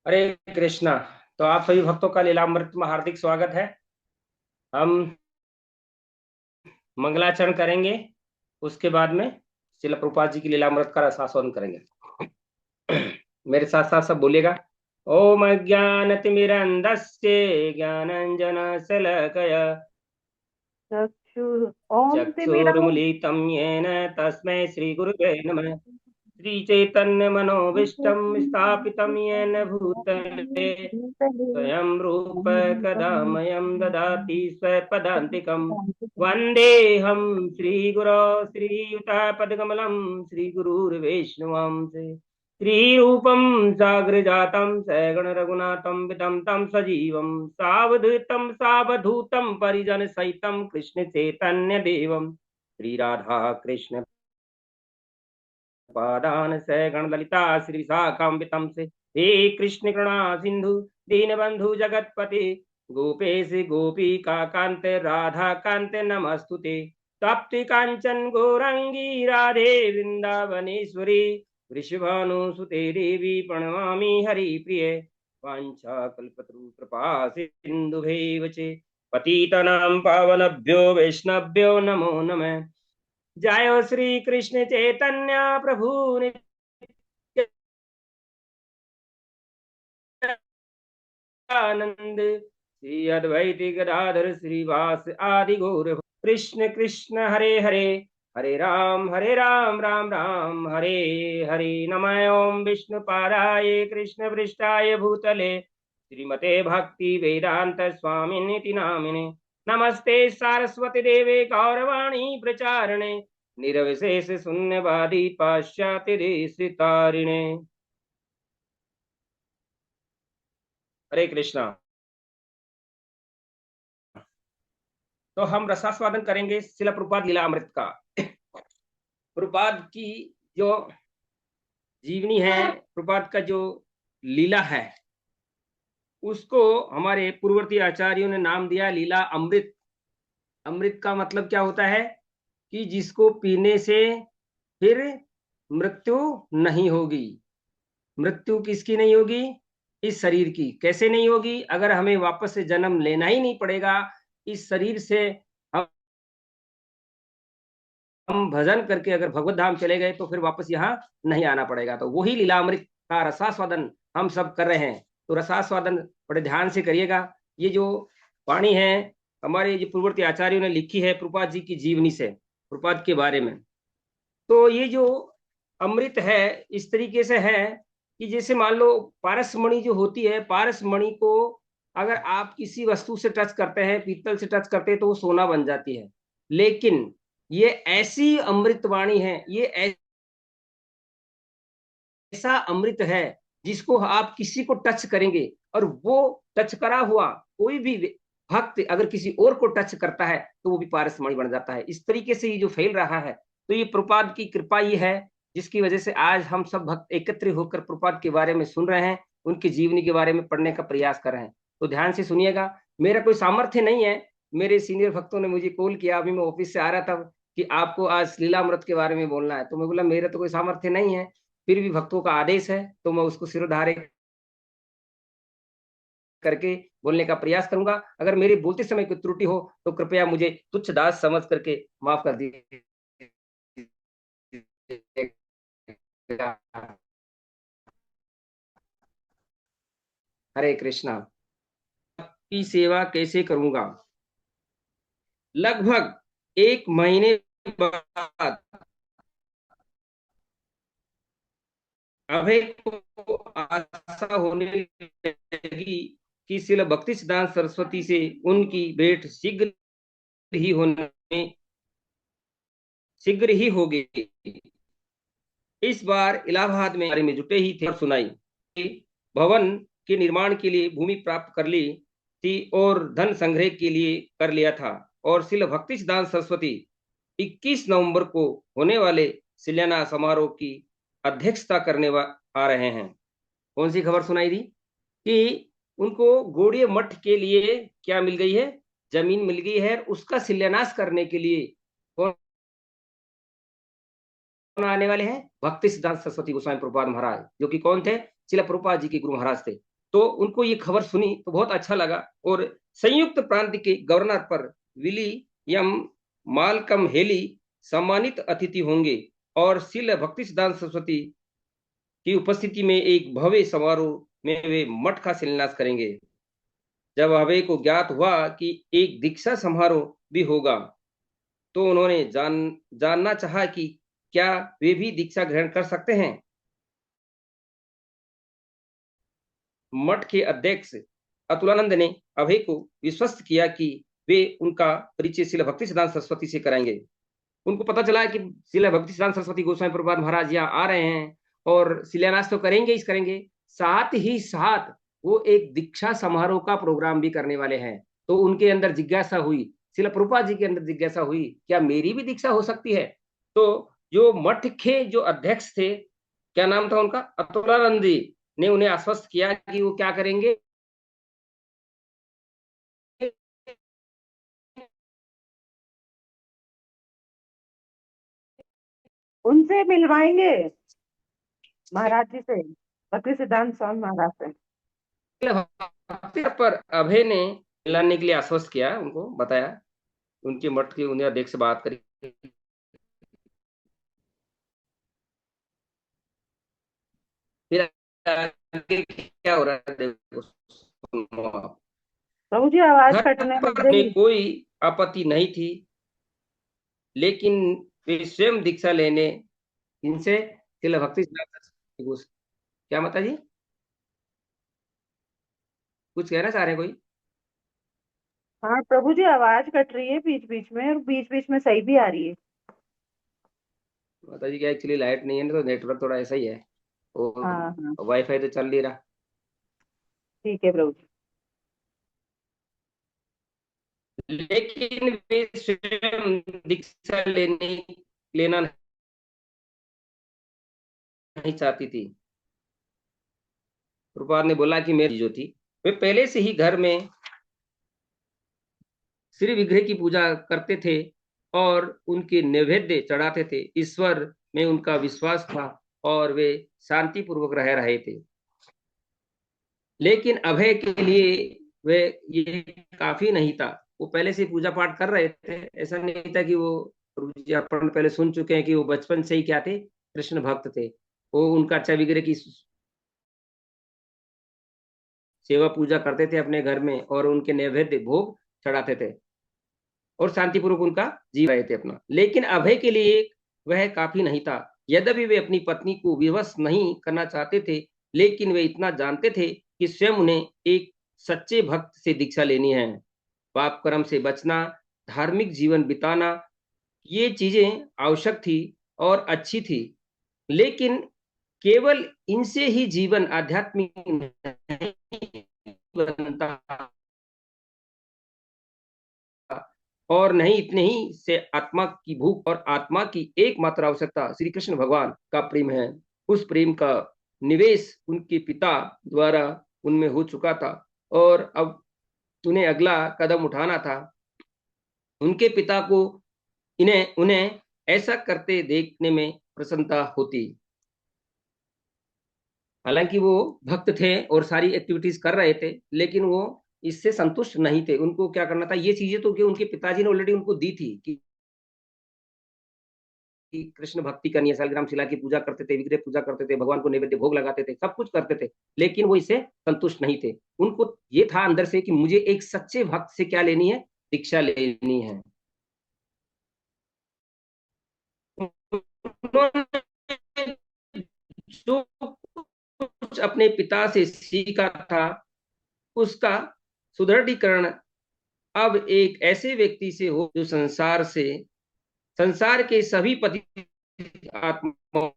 हरे कृष्णा। तो आप सभी भक्तों का लीलामृत में हार्दिक स्वागत है। हम मंगलाचरण करेंगे, उसके बाद में शिला प्रभुपाद जी की लीलामृत का रसास्वादन करेंगे। मेरे साथ साथ सब बोलिएगा। ओम अज्ञानतिमिरन्धस्य ज्ञानाञ्जनशलाकया चक्षु ओम तिमिरम् चक्षुरुन्मीलितं येन तस्मै श्रीगुरुवे नमः। श्रीचैतन्यमनोभीष्टं स्थापितं येन भूतले स्वयं रूप कदा मह्यं ददाति स्वपदान्तिकम्। वन्देऽहं श्रीगुरो श्रीयुतापदकमलं श्रीगुरुर्वैष्णवांसे श्रीरूपं साग्रजातं सगणरघुनाथं वितं तं सजीवं सावधूतं सावधूतं परिजनसहितं कृष्णचैतन्यदेवं श्रीराधा कृष्ण पादान सगण ललिता श्री विशाखान्वितं से। हे कृष्ण करुणा सिंधु दीनबंधु जगतपते गोपेश गोपी का कांत राधा कांत नमस्तुते। तप्ति कांचन गौरंगी राधे वृंदावनेश्वरी वृषभानुसुते देवी प्रणमामि हरिप्रिये। वाञ्छाकल्पतरु कृपा सिन्धुभैव च पतितानां पावनभ्यो वैष्णवभ्यो नमो नमः। जय श्री कृष्ण चैतन्य प्रभु नित्यानंद श्री अद्वैत गदाधर श्रीवास आदि गौर कृष्ण कृष्ण हरे हरे हरे राम राम राम हरे हरे। नमः ओम विष्णु पादाय कृष्ण पृष्ठाय भूतले श्रीमते भक्ति वेदांत स्वामिनिति नामिने। नमस्ते सारस्वती देवे गौरवाणी प्रचारणे निर्विशेष शून्यवादी पाश्चात्य देश तारिणे। हरे कृष्णा। तो हम रसास्वादन करेंगे शिला प्रभुपाद लीला अमृत का। प्रभुपाद की जो जीवनी है, प्रभुपाद का जो लीला है, उसको हमारे पूर्ववर्ती आचार्यों ने नाम दिया लीला अमृत। अमृत का मतलब क्या होता है कि जिसको पीने से फिर मृत्यु नहीं होगी। मृत्यु किसकी नहीं होगी? इस शरीर की। कैसे नहीं होगी? अगर हमें वापस से जन्म लेना ही नहीं पड़ेगा इस शरीर से, हम भजन करके अगर भगवत धाम चले गए तो फिर वापस यहाँ नहीं आना पड़ेगा। तो वही लीलामृत का रसास्वादन हम सब कर रहे हैं। तो रसास्वादन बड़े ध्यान से करिएगा। ये जो वाणी है हमारे जो पूर्ववर्ती आचार्यों ने लिखी है प्रभुपाद जी की जीवनी से, प्रभुपाद के बारे में। तो ये जो अमृत है इस तरीके से है कि जैसे मान लो पारसमणि जो होती है, पारसमणि को अगर आप किसी वस्तु से टच करते हैं, पीतल से टच करते हैं, तो वो सोना बन जाती है। लेकिन ये ऐसी अमृतवाणी है, ये ऐसा अमृत है जिसको आप किसी को टच करेंगे और वो टच करा हुआ कोई भी भक्त अगर किसी और को टच करता है तो वो भी पारसमणि बन जाता है। इस तरीके से ये जो फैल रहा है, तो ये प्रभुपाद की कृपा ही है जिसकी वजह से आज हम सब भक्त एकत्र होकर प्रभुपाद के बारे में सुन रहे हैं, उनकी जीवनी के बारे में पढ़ने का प्रयास कर रहे हैं। तो ध्यान से सुनिएगा। मेरा कोई सामर्थ्य नहीं है। मेरे सीनियर भक्तों ने मुझे कॉल किया, अभी मैं ऑफिस से आ रहा था, कि आपको आज लीलामृत के बारे में बोलना है। तो मैं बोला मेरा तो कोई सामर्थ्य नहीं है, फिर भी भक्तों का आदेश है तो मैं उसको सिरोधार्य करके बोलने का प्रयास करूंगा। अगर मेरे बोलते समय कोई त्रुटि हो तो कृपया मुझे तुच्छ दास समझ करके माफ कर दीजिएगा। हरे कृष्णा। की सेवा कैसे करूंगा? लगभग एक महीने बाद अभय को आशा होने लगी कि श्रील भक्ति सिद्धांत सरस्वती से उनकी भेंट ही होने शीघ्र ही होगी। इस बार इलाहाबाद में बारे में जुटे ही थे और सुनाई कि भवन के निर्माण के लिए भूमि प्राप्त कर ली थी और धन संग्रह के लिए कर लिया था। और श्रील भक्ति सिद्धांत सरस्वती 21 नवंबर को होने वाले शिलान्यास समारोह की अध्यक्षता करने आ रहे हैं। कौन सी खबर सुनाई दी? कि उनको गौड़ीय मठ के लिए क्या मिल गई है? जमीन मिल गई है। उसका शिलान्यास करने के लिए कौन आने वाले हैं? भक्ति सिद्धांत सरस्वती गोस्वामी प्रभुपाद महाराज, जो कि कौन थे? श्रील प्रभुपाद जी के गुरु महाराज थे। तो उनको ये खबर सुनी तो बहुत अच्छा लगा, और संयुक्त प्रांत के गवर्नर पर विलियम मालकम हेली सम्मानित अतिथि होंगे, और श्रील भक्ति सिद्धांत सरस्वती की उपस्थिति में एक भव्य समारोह में वे मठ का शिलान्यास करेंगे। जब अभय को ज्ञात हुआ कि एक दीक्षा समारोह भी होगा, तो उन्होंने जानना चाहा कि क्या वे भी दीक्षा ग्रहण कर सकते हैं। मठ के अध्यक्ष अतुलानंद ने अभय को विश्वस्त किया कि वे उनका परिचय श्रील भक्ति सिद्धांत सरस्वती से कराएंगे। उनको पता चला कि श्रील भक्ति सिद्धांत सरस्वती गोस्वामी प्रभुपाद महाराज यहाँ आ रहे हैं और शिलान्यास तो करेंगे ही करेंगे, साथ ही साथ वो एक दीक्षा समारोह का प्रोग्राम भी करने वाले हैं। तो उनके अंदर जिज्ञासा हुई, श्रील प्रभुपाद जी के अंदर जिज्ञासा हुई, क्या मेरी भी दीक्षा हो सकती है। तो जो मठ के जो अध्यक्ष थे, क्या नाम था उनका, अतुलानंद जी ने उन्हें आश्वस्त किया कि वो क्या करेंगे, उनसे मिलवाएंगे महाराज जी से, भक्ति सिद्धांत स्वामी महाराज से। पर अभय ने मिलाने के लिए आश्वस्त किया, उनको बताया, उनके मठ के उन्हें अध्यक्ष से बात करी। फिर आगे क्या हो रहा है देखो, सुनो आप। प्रभु जी आवाज कटने धर्म लग पर गई। कोई आपत्ति नहीं थी, लेकिन वे स्वयं दीक्षा लेने इनसे श्रील भक्ति क्या माता जी कुछ कहना चाह रहे हैं कोई। हाँ प्रभु जी आवाज कट रही है बीच बीच में, और बीच बीच में सही भी आ रही है। माता जी क्या, एक्चुअली लाइट नहीं है ना, तो नेटवर्क थोड़ा ऐसा ही है, हाँ और हाँ वाईफाई तो चल नहीं रहा। ठीक है प्रभु जी। लेकिन वे स्वयं दीक्षा लेना नहीं चाहती थी। प्रभुपाद ने बोला कि मेरी जो थी, वे पहले से ही घर में श्री विग्रह की पूजा करते थे और उनके नैवेद्य चढ़ाते थे। ईश्वर में उनका विश्वास था और वे शांति पूर्वक रह रहे थे। लेकिन अभय के लिए वे ये काफी नहीं था। वो पहले से पूजा पाठ कर रहे थे, ऐसा नहीं था कि वो, अपन पहले सुन चुके हैं कि वो बचपन से ही क्या थे, कृष्ण भक्त थे। वो उनका अच्छा विग्रह की सेवा पूजा करते थे अपने घर में, और उनके नैवेद्य भोग चढ़ाते थे और शांतिपूर्वक उनका जी रहे थे अपना। लेकिन अभय के लिए वह काफी नहीं था। यद्यपि वे अपनी पत्नी को विवश नहीं करना चाहते थे, लेकिन वे इतना जानते थे कि स्वयं उन्हें एक सच्चे भक्त से दीक्षा लेनी है। पाप कर्म से बचना, धार्मिक जीवन बिताना, ये चीजें आवश्यक थी और अच्छी थी, लेकिन केवल इनसे ही जीवन आध्यात्मिक नहीं बनता, और नहीं इतने ही से आत्मा की भूख और आत्मा की एकमात्र आवश्यकता श्री कृष्ण भगवान का प्रेम है। उस प्रेम का निवेश उनके पिता द्वारा उनमें हो चुका था, और अब उन्हें अगला कदम उठाना था। उनके पिता को इन्हें उन्हें ऐसा करते देखने में प्रसन्नता होती। हालांकि वो भक्त थे और सारी एक्टिविटीज कर रहे थे, लेकिन वो इससे संतुष्ट नहीं थे। उनको क्या करना था, ये चीजें तो कि उनके पिताजी ने ऑलरेडी उनको दी थी कि कृष्ण भक्ति करनी है, सालग्राम शिला की पूजा करते थे, विग्रह पूजा करते थे, भगवान को नैवेद्य भोग लगाते थे, सब कुछ करते थे, लेकिन वो इससे संतुष्ट नहीं थे। उनको ये था अंदर से कि मुझे एक सच्चे भक्त से क्या लेनी है, दीक्षा लेनी है। उन्होंने जो कुछ अपने पिता से सीखा था, उसका सुदृढ़ीकरण अब एक ऐसे व्यक्ति से हो जो संसार के सभी पतित आत्माओं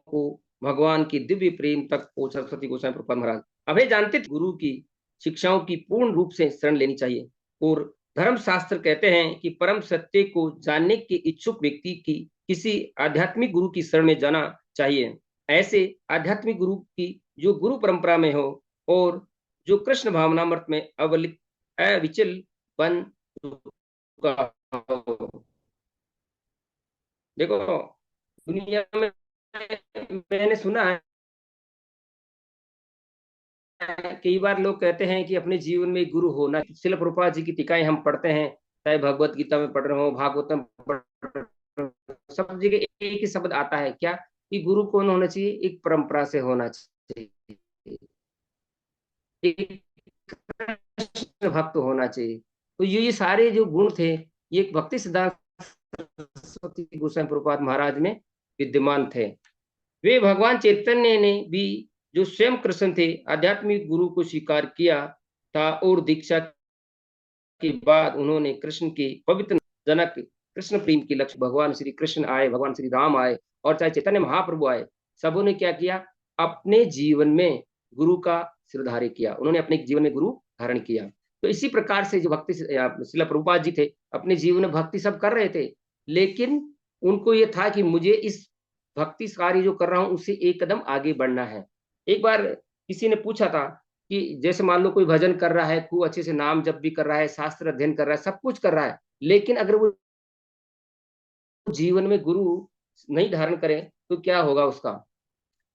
को भगवान की दिव्य प्रेम तक पहुंचा। सरस्वती गोस्वामी प्रभुपाद महाराज अभय जानते थे गुरु की शिक्षाओं की पूर्ण रूप से शरण लेनी चाहिए, और धर्म शास्त्र कहते हैं कि परम सत्य को जानने के इच्छुक व्यक्ति की किसी आध्यात्मिक गुरु की शरण में जाना चाहिए। ऐसे आध्यात्मिक गुरु की जो गुरु परंपरा में हो और जो कृष्ण भावनामृत में अविचल बन चुका हो। देखो, दुनिया में मैंने सुना है कई बार लोग कहते हैं कि अपने जीवन में गुरु होना। श्रील प्रभुपाद जी की टीकाएं हम पढ़ते हैं, चाहे भगवत गीता में पढ़ रहे हो, भागवतम पढ़ रहे हो, सब जगह एक ही शब्द आता है, क्या? कि गुरु कौन होना चाहिए? एक परंपरा से होना चाहिए, एक कृष्ण भक्त होना चाहिए। तो ये सारे जो गुण थे, ये भक्ति सिद्धांत सरस्वती गोस्वामी प्रभुपाद महाराज में विद्यमान थे। वे भगवान चैतन्य ने भी, जो स्वयं कृष्ण थे, आध्यात्मिक गुरु को स्वीकार किया था, और दीक्षा के बाद उन्होंने कृष्ण के पवित्र जनक कृष्ण प्रेम के लक्ष्य भगवान श्री कृष्ण आए, भगवान श्री राम आए, और चाहे चैतन्य महाप्रभु आए, सबों ने क्या किया? अपने जीवन में गुरु का सिरधार्य किया, उन्होंने अपने जीवन में गुरु धारण किया। तो इसी प्रकार से जो भक्ति श्रील प्रभुपाद जी थे, अपने जीवन में भक्ति सब कर रहे थे, लेकिन उनको ये था कि मुझे इस भक्ति कार्य जो कर रहा हूं उससे एक कदम आगे बढ़ना है। एक बार किसी ने पूछा था कि जैसे मान लो कोई भजन कर रहा है, खूब अच्छे से नाम जप भी कर रहा है, शास्त्र अध्ययन कर रहा है, सब कुछ कर रहा है, लेकिन अगर वो जीवन में गुरु नहीं धारण करे तो क्या होगा उसका?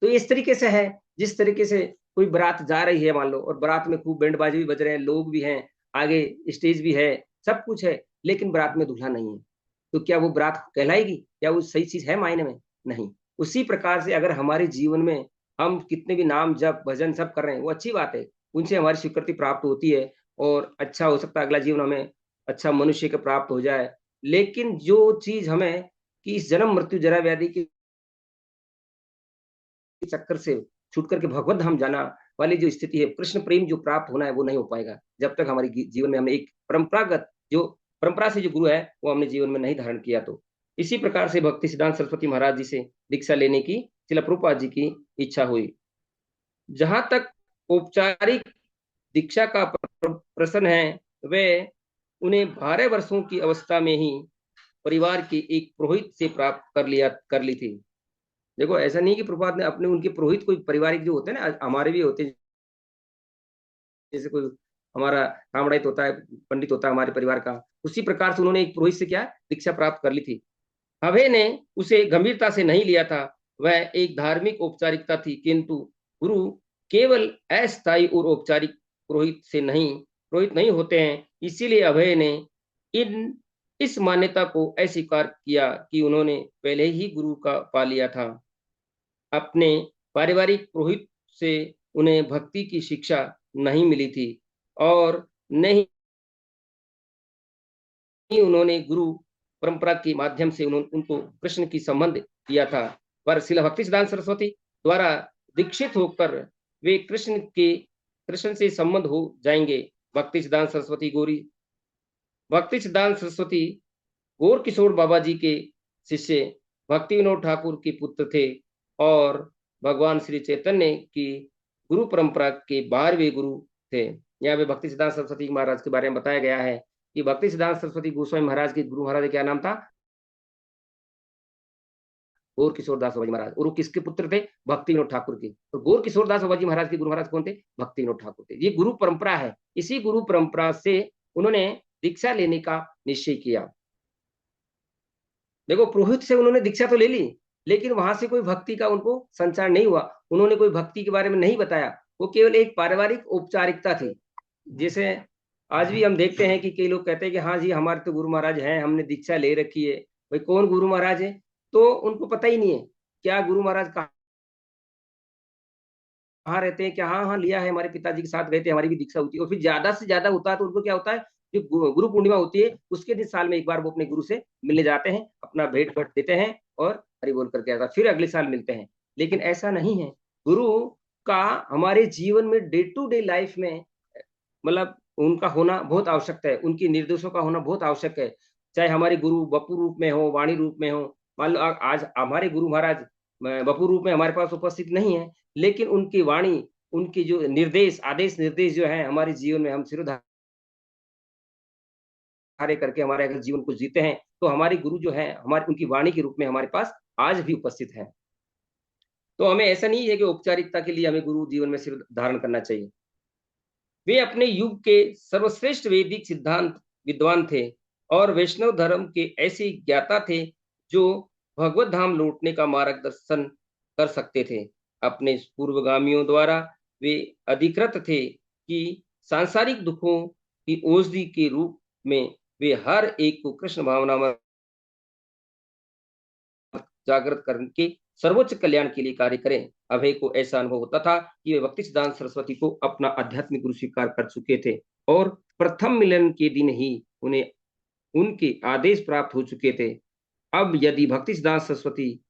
तो इस तरीके से है, जिस तरीके से कोई बारात जा रही है मान लो, और बारात में खूब बैंड बाजे भी बज रहे हैं, लोग भी हैं, आगे स्टेज भी है, सब कुछ है, लेकिन बारात में दूल्हा नहीं है, तो क्या वो बारात कहलाएगी? क्या वो सही चीज है मायने में? नहीं। उसी प्रकार से अगर हमारे जीवन में हम कितने भी नाम जप भजन सब कर रहे हैं, वो अच्छी बात है, उनसे हमारी स्वीकृति प्राप्त होती है, और अच्छा हो सकता है अगला जीवन हमें अच्छा मनुष्य का प्राप्त हो जाए। लेकिन जो चीज हमें कि इस जन्म मृत्यु जरा व्याधि के चक्कर से छूट करके भगवत धाम जाना वाली जो स्थिति है, कृष्ण प्रेम जो प्राप्त होना है, वो नहीं हो पाएगा जब तक हमारे जीवन में हमने एक परंपरागत जो परंपरा से जो गुरु है वो हमने जीवन में नहीं धारण किया। तो इसी प्रकार से भक्ति सिद्धांत सरस्वती महाराज जी से दीक्षा लेने की श्रील प्रभुपाद जी की इच्छा हुई। जहां तक औपचारिक दीक्षा का प्रश्न है, वे उन्हें 12 वर्षों की अवस्था में ही परिवार के एक पुरोहित से प्राप्त कर ली थी। देखो, ऐसा नहीं कि प्रभुपाद ने अपने उनके पुरोहित कोई पारिवारिक जो होते हैं ना, हमारे भी होते हैं, जैसे कोई हमारा कामड़ित होता है, पंडित होता है हमारे परिवार का, उसी प्रकार से उन्होंने एक पुरोहित से क्या दीक्षा प्राप्त कर ली थी। अभय ने उसे गंभीरता से नहीं लिया था, वह एक धार्मिक औपचारिकता थी, किंतु गुरु केवल अस्थायी और औपचारिक पुरोहित नहीं होते हैं। इसीलिए अभय ने इन इस मान्यता को अस्वीकार किया कि उन्होंने पहले ही गुरु का पा लिया था। अपने पारिवारिक पुरोहित से उन्हें भक्ति की शिक्षा नहीं मिली थी, और नहीं उन्होंने गुरु परंपरा के माध्यम से उनको कृष्ण की संबंध दिया था। पर श्रील भक्ति सिद्धांत सरस्वती द्वारा दीक्षित होकर वे कृष्ण से संबंध हो जाएंगे। भक्ति सिद्धांत सरस्वती गौर किशोर बाबा जी के शिष्य भक्ति विनोद ठाकुर के पुत्र थे, और भगवान श्री चैतन्य की गुरु परंपरा के 12वें गुरु थे। यहाँ पे भक्ति सिद्धांत सरस्वती महाराज के बारे में बताया गया है कि भक्ति सिद्धांत सरस्वती गोस्वामी महाराज के गुरु महाराज का क्या नाम था? गौर किशोर दास बाबा जी महाराज। और वो किसके पुत्र थे? भक्ति विनोद ठाकुर के। तो गौर किशोर दास बाबा जी महाराज के गुरु महाराज कौन थे? भक्ति विनोद ठाकुर थे। ये गुरु परंपरा है। इसी गुरु परंपरा से उन्होंने दीक्षा लेने का निश्चय किया। देखो, पुरोहित से उन्होंने दीक्षा तो ले ली, लेकिन वहां से कोई भक्ति का उनको संचार नहीं हुआ, उन्होंने कोई भक्ति के बारे में नहीं बताया, वो केवल एक पारिवारिक औपचारिकता थी। जैसे आज भी हम देखते हैं कि कई लोग कहते हैं कि हाँ जी हमारे तो गुरु महाराज हैं, हमने दीक्षा ले रखी है। भाई कौन गुरु महाराज है? तो उनको पता ही नहीं है क्या गुरु महाराज कहाँ रहते हैं, क्या हाँ हाँ लिया है, हमारे पिताजी के साथ गए थे, हमारी भी दीक्षा होती है। और फिर ज्यादा से ज्यादा होता है तो उनको क्या होता है, जो गुरु पूर्णिमा होती है उसके दिन साल में एक बार वो अपने गुरु से मिलने जाते हैं, अपना भेंट घट देते हैं और हरि बोल करके आता, फिर अगले साल मिलते हैं। लेकिन ऐसा नहीं है। गुरु का हमारे जीवन में डे टू डे लाइफ में मतलब उनका होना बहुत आवश्यक है, उनके निर्देशों का होना बहुत आवश्यक है। चाहे हमारे गुरु बपू रूप में हो, वाणी रूप में हो। मान लो आज हमारे गुरु महाराज बपू रूप में हमारे पास उपस्थित नहीं है, लेकिन उनकी वाणी, उनकी जो निर्देश आदेश निर्देश जो है हमारे जीवन में हम सिरोधार्य करके हमारे अगर जीवन को जीते हैं, तो हमारे गुरु जो है हमारे उनकी वाणी के रूप में हमारे पास आज भी उपस्थित है। तो हमें ऐसा नहीं है कि औपचारिकता के लिए हमें गुरु जीवन में सिर धारण करना चाहिए। वे अपने युग के सर्वश्रेष्ठ वैदिक सिद्धांत विद्वान थे और वैष्णव धर्म के ऐसे ज्ञाता थे जो भगवत धाम लौटने का मार्गदर्शन कर सकते थे। अपने पूर्वगामियों द्वारा वे अधिकृत थे कि सांसारिक दुखों की औषधि के रूप में वे हर एक को कृष्ण भावना में जागृत करके सर्वोच्च कल्याण के लिए कार्य करें। अभय को ऐसा अनुभव होता था कि वे भक्ति सिद्धांत सरस्वती को अपना आध्यात्मिक गुरु स्वीकार कर चुके थे और प्रथम मिलन के दिन ही उन्हें उनके आदेश प्राप्त हो चुके थे। अब यदि भक्ति सिद्धांत सरस्वती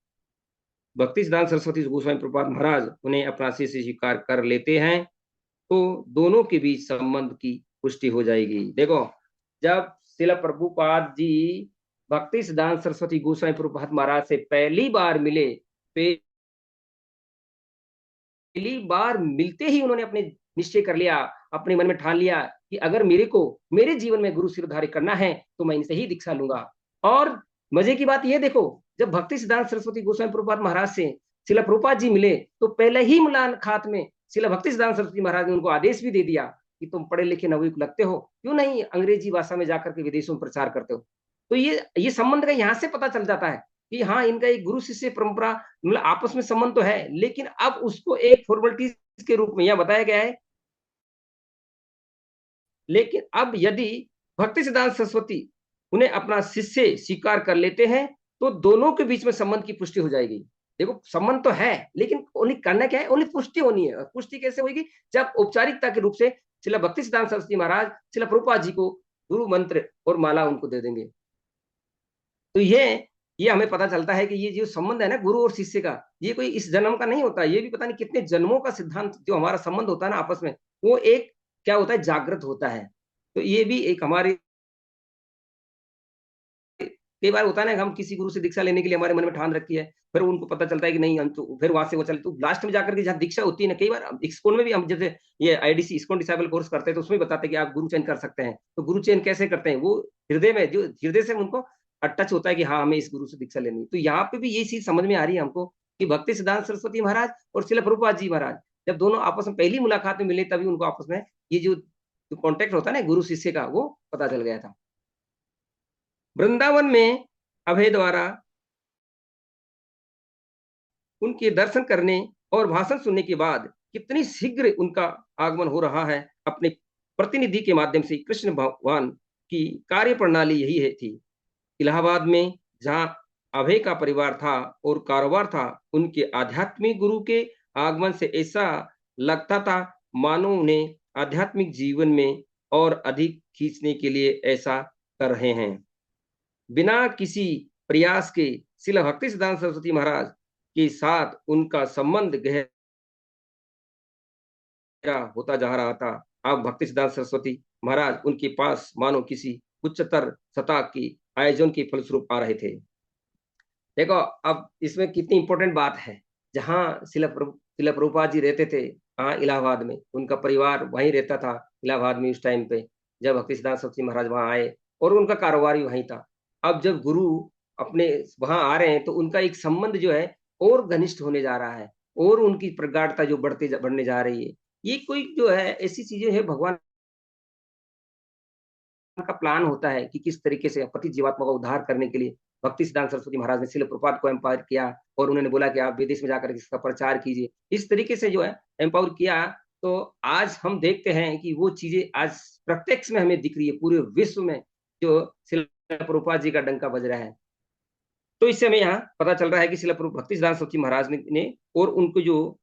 गोस्वामी प्रभुपाद महाराज उन्हें अपना शिष्य स्वीकार कर लेते हैं तो दोनों के बीच संबंध की पुष्टि हो जाएगी। देखो, जब श्रील प्रभुपाद जी भक्ति सिद्धांत सरस्वती गोस्वामी प्रभुपाद महाराज से पहली बार मिले, पहली बार मिलते ही उन्होंने अपने निश्चय कर लिया, अपने मन में ठान लिया कि अगर मेरे जीवन में गुरु सिरधारी करना है तो मैं इनसे ही दीक्षा लूंगा। और मजे की बात यह देखो, जब भक्ति सिद्धांत सरस्वती गोस्वामी प्रभुपाद महाराज से श्रील प्रभुपाद जी मिले तो पहले ही मुलाकात में श्रील भक्ति सिद्धांत सरस्वती महाराज ने उनको आदेश भी दे दिया कि तुम पढ़े लिखे नवयुवक लगते हो, क्यों नहीं अंग्रेजी भाषा में जाकर के विदेशों में प्रचार करते हो। तो ये संबंध का यहाँ से पता चल जाता है कि हाँ, इनका एक गुरु शिष्य परंपरा मतलब आपस में संबंध तो है, लेकिन अब उसको एक फॉर्मेलिटीज के रूप में यहाँ बताया गया है। लेकिन अब यदि भक्ति सिद्धांत सरस्वती उन्हें अपना शिष्य स्वीकार कर लेते हैं तो दोनों के बीच में संबंध की पुष्टि हो जाएगी। देखो, संबंध तो है लेकिन उन्हें करना क्या है, उन्हें पुष्टि होनी है। पुष्टि कैसे होगी? जब औपचारिकता के रूप से श्रील भक्ति सिद्धांत सरस्वती महाराज श्रील प्रभुपाद जी को गुरु मंत्र और माला उनको दे देंगे। तो ये हमें पता चलता है कि ये जो संबंध है ना गुरु और शिष्य का, ये कोई इस जन्म का नहीं होता, ये भी पता नहीं कितने जन्मों का सिद्धांत जो हमारा संबंध होता है ना आपस में, वो एक क्या होता है, जागृत होता है। तो ये भी एक हमारे कई बार होता है ना, हम किसी गुरु से दीक्षा लेने के लिए हमारे मन में ठान रखी है, फिर उनको पता चलता है कि नहीं, हम तो फिर वहां से वो चले, तो लास्ट में जाकर के जहाँ दीक्षा होती है ना, कई बार इस्कॉन में भी हम जैसे ये आईडीसी इस्कॉन डिसाइबल कोर्स करते हैं तो उसमें बताते हैं कि आप गुरु चयन कर सकते हैं। तो गुरु चयन कैसे करते हैं? वो हृदय में, जो हृदय से उनको टच होता है कि हाँ, हमें इस गुरु से दीक्षा लेनी है। तो यहाँ पे भी ये चीज समझ में आ रही है हमको कि भक्ति सिद्धांत सरस्वती महाराज और श्रील प्रभुपाद जी महाराज जब दोनों आपस में पहली मुलाकात में मिले तभी उनको आपस में ये जो कॉन्टेक्ट होता है ना गुरु शिष्य का, वो पता चल गया था। वृंदावन में अभय द्वारा उनके दर्शन करने और भाषण सुनने के बाद कितनी शीघ्र उनका आगमन हो रहा है अपने प्रतिनिधि के माध्यम से। कृष्ण भगवान की कार्य प्रणाली यही है थी। इलाहाबाद में जहां अभय का परिवार था और कारोबार था, उनके आध्यात्मिक गुरु के आगमन से ऐसा लगता था मानो उन्हें आध्यात्मिक जीवन में और अधिक खींचने के लिए ऐसा कर रहे हैं। बिना किसी प्रयास के श्रील भक्ति सिद्धांत सरस्वती महाराज के साथ उनका संबंध गहरा होता जा रहा था। अब भक्ति सिद्धांत सरस्वती महाराज उनके पास मानो किसी उच्चतर सतह की आयोजन के फलस्वरूप आ रहे थे। देखो, अब इसमें कितनी इंपॉर्टेंट बात है, जहां श्रील प्रभुपाद जी रहते थे, हाँ, इलाहाबाद में उनका परिवार वहीं रहता था। इलाहाबाद में उस टाइम पे जब भक्ति सिद्धांत सरस्वती महाराज वहां आए और उनका कारोबार भी वहीं था। अब जब गुरु अपने वहां आ रहे हैं तो उनका एक संबंध जो है और घनिष्ठ होने जा रहा है और उनकी प्रगाढ़ता जो बढ़ने जा रही है। ये कोई जो है ऐसी चीजें है, भगवान का प्लान होता है कि किस तरीके से पतित जीवात्मा का उद्धार करने के लिए भक्ति सिद्धांत सरस्वती महाराज ने श्रील प्रभुपाद को एम्पावर किया और उन्होंने बोला कि आप विदेश में जाकर इसका प्रचार कीजिए। इस तरीके से जो है एम्पावर किया। तो आज हम देखते हैं कि वो चीजें आज प्रत्यक्ष में हमें दिख रही है पूरे विश्व में, जो श्रील प्रभुपाद जी का डंका बज रहा है। तो इससे हमें यहाँ पता चल रहा है कि श्रील भक्ति सिद्धांत सरस्वती महाराज ने और उनको जो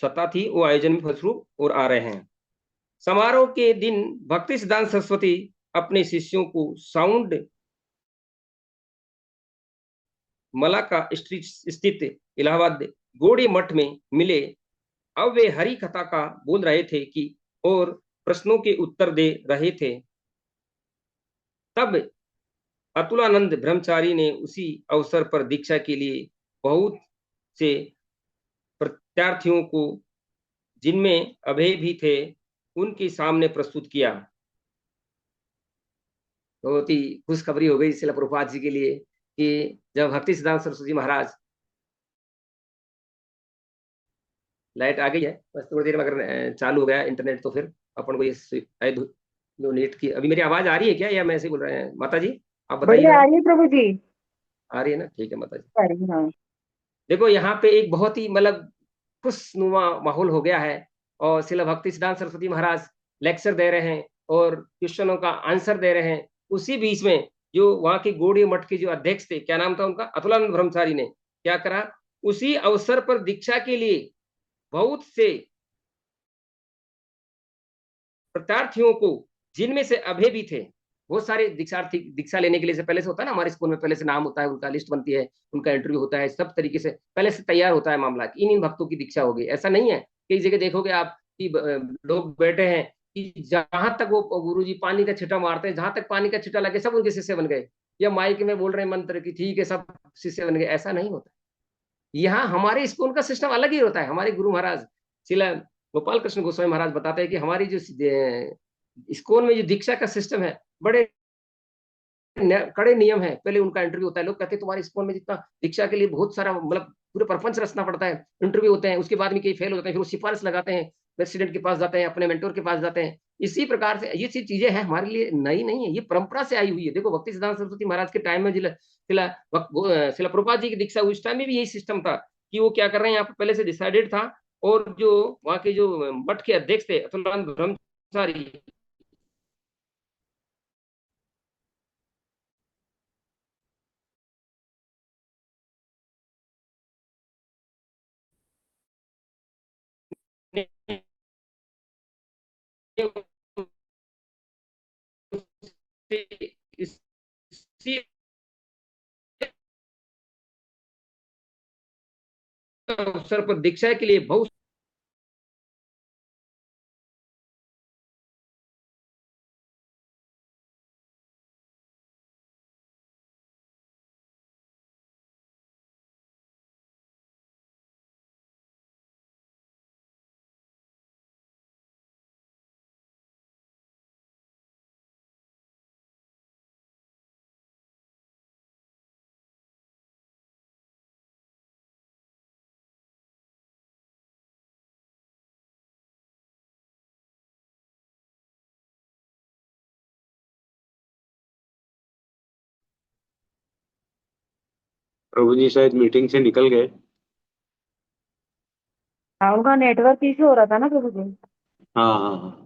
सत्ता थी वो आयोजन में फलस्वरूप और आ रहे हैं। समारोह के दिन भक्ति सिद्धांत सरस्वती अपने शिष्यों को साउंड मलाका स्ट्रीट स्थित इलाहाबाद गौड़ी मठ में मिले। अब वे हरि कथा का बोल रहे थे कि और प्रश्नों के उत्तर दे रहे थे। तब अतुलानंद ब्रह्मचारी ने उसी अवसर पर दीक्षा के लिए बहुत से प्रत्यार्थियों को, जिनमें अभय भी थे, उनके सामने प्रस्तुत किया। बहुत ही खुशखबरी हो गई श्रील प्रभुपाद जी के लिए कि जब भक्ति सिद्धांत सरस्वती महाराज, लाइट आ गई है, बस थोड़ी देर में अगर चालू हो गया इंटरनेट तो फिर अपन को ये जो नेट की, अभी मेरी आवाज आ रही है क्या या मैं ऐसे बोल रहे हैं? माता जी आप बताइए। बढ़िया आ रही है प्रभु जी। आ रही है ना? ठीक है माता जी। आ रही है, हाँ। देखो, यहाँ पे एक बहुत ही मतलब खुशनुमा माहौल हो गया है और शिला भक्ति सिद्धांत सरस्वती महाराज लेक्चर दे रहे हैं और क्वेश्चनों का आंसर दे रहे हैं। उसी बीच में जो वहां की गौड़ीय मठ के जो अध्यक्ष थे, क्या नाम था उनका, अतुलानंद ब्रह्मचारी ने क्या करा, उसी अवसर पर दीक्षा के लिए बहुत से प्रत्यार्थियों को, जिनमें से अभय भी थे, बहुत सारे दीक्षार्थी दीक्षा लेने के लिए से पहले से होता है ना, हमारे स्कूल में पहले से नाम होता है, उनका लिस्ट बनती है, उनका इंटरव्यू होता है, सब तरीके से पहले से तैयार होता है मामला कि इन भक्तों की दीक्षा होगी। ऐसा नहीं है, कई जगह देखोगे आप कि लोग बैठे हैं कि जहां तक वो गुरु जी पानी का छिटा मारते हैं, जहां तक पानी का छिटा लगे सब उनके शिष्य बन गए, या माइक में बोल रहे हैं मंत्र की ठीक है सब शिष्य बन गए। ऐसा नहीं होता। यहाँ हमारे स्कूल का सिस्टम अलग ही होता है। हमारे गुरु महाराज शिला गोपाल कृष्ण गोस्वामी महाराज बताते हैं कि हमारी जो स्कूल में जो दीक्षा का सिस्टम है, बड़े कड़े नियम है। पहले उनका इंटरव्यू होता है, लोग कहते हैं तुम्हारे स्कूल में जितना दीक्षा के लिए बहुत सारा मतलब पूरे प्रपंच रचना पड़ता है, इंटरव्यू होते हैं, उसके बाद में कई फेल होते हैं, फिर वो सिफारिश लगाते हैं, प्रेसिडेंट के पास जाते हैं, अपने मेंटोर के पास जाते हैं। इसी प्रकार से ये चीजें हैं, हमारे लिए नई नहीं है, ये परंपरा से आई हुई है। देखो भक्ति सिद्धांत सरस्वती महाराज के टाइम में शिला शिला प्रभुपाद जी की दीक्षा उस टाइम में भी यही सिस्टम था कि वो क्या कर रहे हैं, यहाँ पर पहले से डिसाइडेड था। और जो वहाँ के जो मठ के अध्यक्ष थे अतुलानंद ब्रह्मचारी, इसी अवसर पर दीक्षा के लिए बहुत प्रभु जी शायद मीटिंग से निकल गए। हाँ, उनका नेटवर्क इशू हो रहा था ना प्रभु जी। हाँ हाँ हाँ।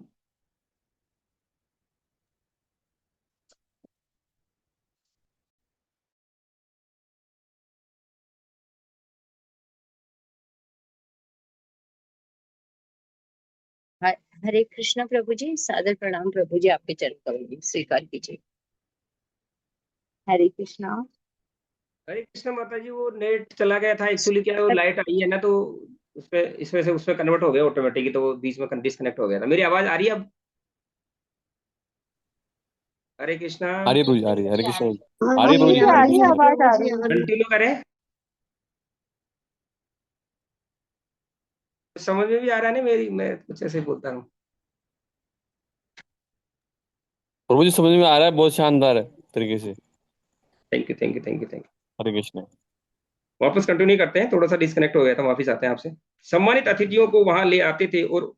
हरे कृष्णा प्रभु जी, सादर प्रणाम प्रभु जी, आपके चरण कमल में स्वीकार कीजिए। हरे कृष्णा। हरे कृष्ण माता जी, वो नेट चला गया था एक्चुअली, क्या वो लाइट आई है ना, तो उस पे इसमें से उस पे कन्वर्ट हो गया ऑटोमेटिकली, तो वो बीच में डिस्कनेक्ट हो गया था। मेरी आवाज आ रही है अब? हरे कृष्णा। हरे प्रभु जी, हरे हरे कृष्ण। हाँ हरे प्रभु जी, जी, आ हरे रही है, कृष्ण। आवाज आ रही है। कंटिन्यू करें, समझ में भी आ रहा है ना मेरी, मैं कुछ ऐसे बोलता हूँ। प्रभु जी समझ में आ रहा है, बहुत शानदार है तरीके से। Thank you thank you thank you thank you. Hare Krishna. वापस कंटिन्यू करते हैं, थोड़ा सा डिस्कनेक्ट हो गया था, वापस आते हैं आपसे। सम्मानित अतिथियों को वहां ले आते थे और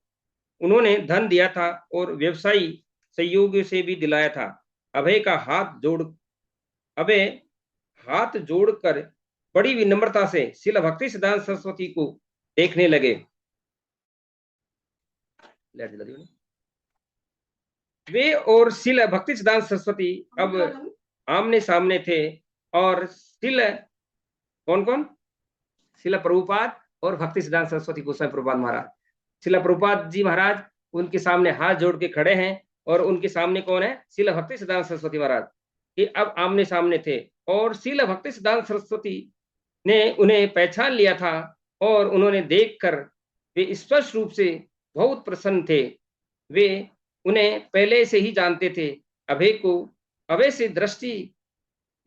उन्होंने धन दिया था और व्यवसायी सहयोग से भी दिलाया था। अभय का हाथ जोड़ अभय हाथ जोड़कर बड़ी विनम्रता से शिला भक्ति सिद्धांत सरस्वती को देखने लगे। वे और शिला भक्ति सिद्धांत सरस्वती अब आमने सामने थे। और शिला कौन कौन, शिला प्रभुपाद और भक्ति सिद्धांत सरस्वती गोस्वामी प्रभुपाद महाराज। शिला प्रभुपाद जी महाराज उनके सामने हाथ जोड़ के खड़े हैं, और उनके सामने कौन है, शिला भक्ति सिद्धांत सरस्वती महाराज। ये अब आमने सामने थे, और शिला भक्ति सिद्धांत सरस्वती ने उन्हें पहचान लिया था, और उन्होंने देखकर वे स्पष्ट रूप से बहुत प्रसन्न थे। वे उन्हें पहले से ही जानते थे। अभय को अभय से दृष्टि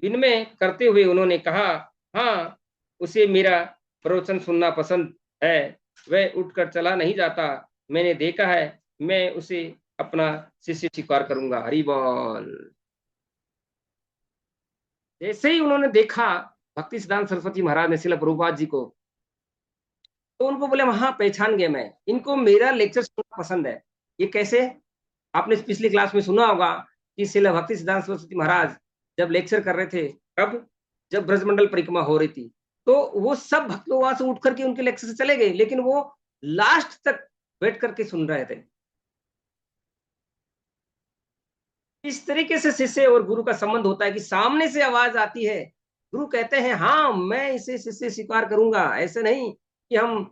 विनिमय करते हुए उन्होंने कहा, हाँ, उसे मेरा प्रवचन सुनना पसंद है, वह उठकर चला नहीं जाता, मैंने देखा है, मैं उसे अपना शिष्य स्वीकार करूंगा। हरि बोल। जैसे ही उन्होंने देखा भक्ति सिद्धांत सरस्वती महाराज ने शिला प्रभुपाद जी को, तो उनको बोले हाँ पहचान गया मैं, इनको मेरा लेक्चर सुनना पसंद है। ये कैसे, आपने पिछली क्लास में सुना होगा कि शिला भक्ति सिद्धांत सरस्वती महाराज जब लेक्चर कर रहे थे, कब, जब ब्रजमंडल परिक्रमा हो रही थी, तो वो सब भक्त लोग वहां से उठ करके उनके लेक्चर से चले गए, लेकिन वो लास्ट तक बैठ करके सुन रहे थे। इस तरीके से शिष्य और गुरु का संबंध होता है कि सामने से आवाज आती है, गुरु कहते हैं हाँ मैं इसे शिष्य स्वीकार करूंगा। ऐसे नहीं कि हम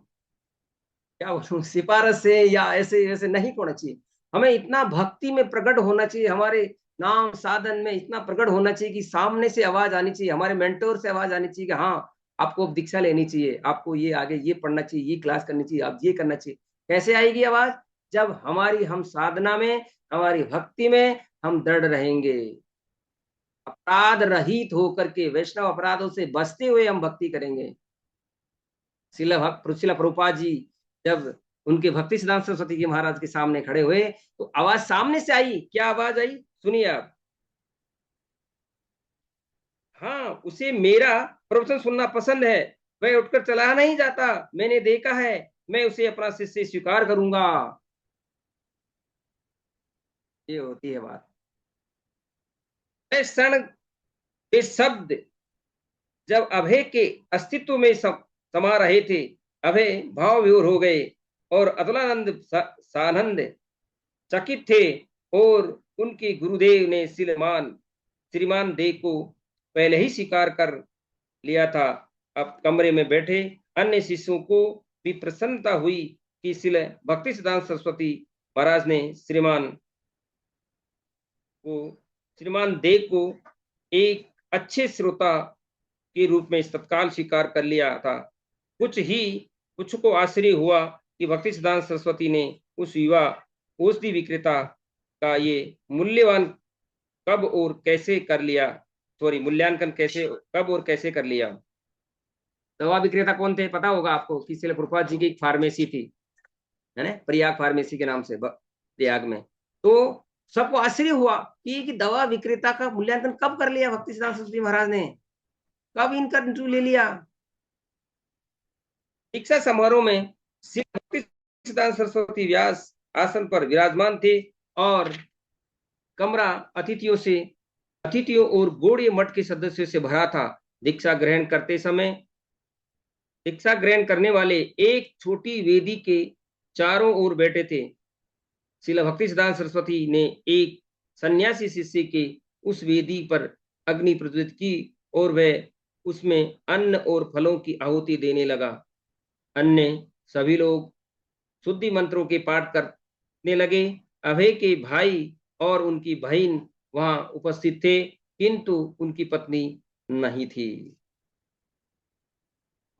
क्या बोलूं सिफारिश से या ऐसे ऐसे नहीं होना चाहिए। हमें इतना भक्ति में प्रकट होना चाहिए, हमारे नाम साधन में इतना प्रकट होना चाहिए कि सामने से आवाज आनी चाहिए, हमारे मेंटोर से आवाज आनी चाहिए कि हाँ आपको अब दीक्षा लेनी चाहिए, आपको ये आगे ये पढ़ना चाहिए, ये क्लास करनी चाहिए, आप ये करना चाहिए। कैसे आएगी आवाज? जब हम साधना में, हमारी भक्ति में हम दृढ़ रहेंगे, अपराध रहित होकर के, वैष्णव अपराधों से बचते हुए हम भक्ति करेंगे। शिला प्रभुपाद जी जब उनके भक्ति सिद्धांत सरस्वती जी महाराज के सामने खड़े हुए तो आवाज सामने से आई। क्या आवाज आई सुनिए आप। हाँ उसे मेरा प्रवचन सुनना पसंद है, वह उठकर चला नहीं जाता, मैंने देखा है, मैं उसे अपना शिष्य स्वीकार करूंगा। ये होती है बात। क्षण वे शब्द जब अभय के अस्तित्व में समा रहे थे, अभय भाव विभोर हो गए और अतुलानंद सानंद चकित थे। और उनके गुरुदेव ने श्रीमान देव को पहले ही स्वीकार कर लिया था। अब कमरे में बैठे अन्य शिष्यों को भी प्रसन्नता हुई कि श्रील भक्ति सिद्धांत सरस्वती महाराज ने श्रीमान देव को एक अच्छे श्रोता के रूप में तत्काल स्वीकार कर लिया था। कुछ को आश्चर्य हुआ कि भक्ति सिद्धांत सरस्वती ने उस युवा औषधि विक्रेता का ये मूल्यांकन कब और कैसे कर लिया। दवा विक्रेता कौन थे पता होगा आपको कि श्रील प्रभुपाद जी की एक फार्मेसी थी, है ना, प्रयाग फार्मेसी के नाम से प्रयाग में। तो सबको आश्चर्य हुआ कि दवा विक्रेता का मूल्यांकन कब कर लिया भक्ति सिद्धांत सरस्वती महाराज ने, कब इनका इंटरव्यू ले लिया। दीक्षा समारोह में श्री भक्ति सिद्धांत सरस्वती व्यास आसन पर विराजमान थे और कमरा अतिथियों और गौड़ीय मठ के सदस्यों से भरा था। दीक्षा ग्रहण करने वाले एक छोटी वेदी के चारों ओर बैठे थे। श्रील भक्ति सिद्धांत सरस्वती ने एक सन्यासी शिष्य के उस वेदी पर अग्नि प्रज्वलित की और वह उसमें अन्न और फलों की आहुति देने लगा। अन्य सभी लोग शुद्धि मंत्रों के पाठ करने लगे। अभय के भाई और उनकी बहन वहां उपस्थित थे, किंतु उनकी पत्नी नहीं थी।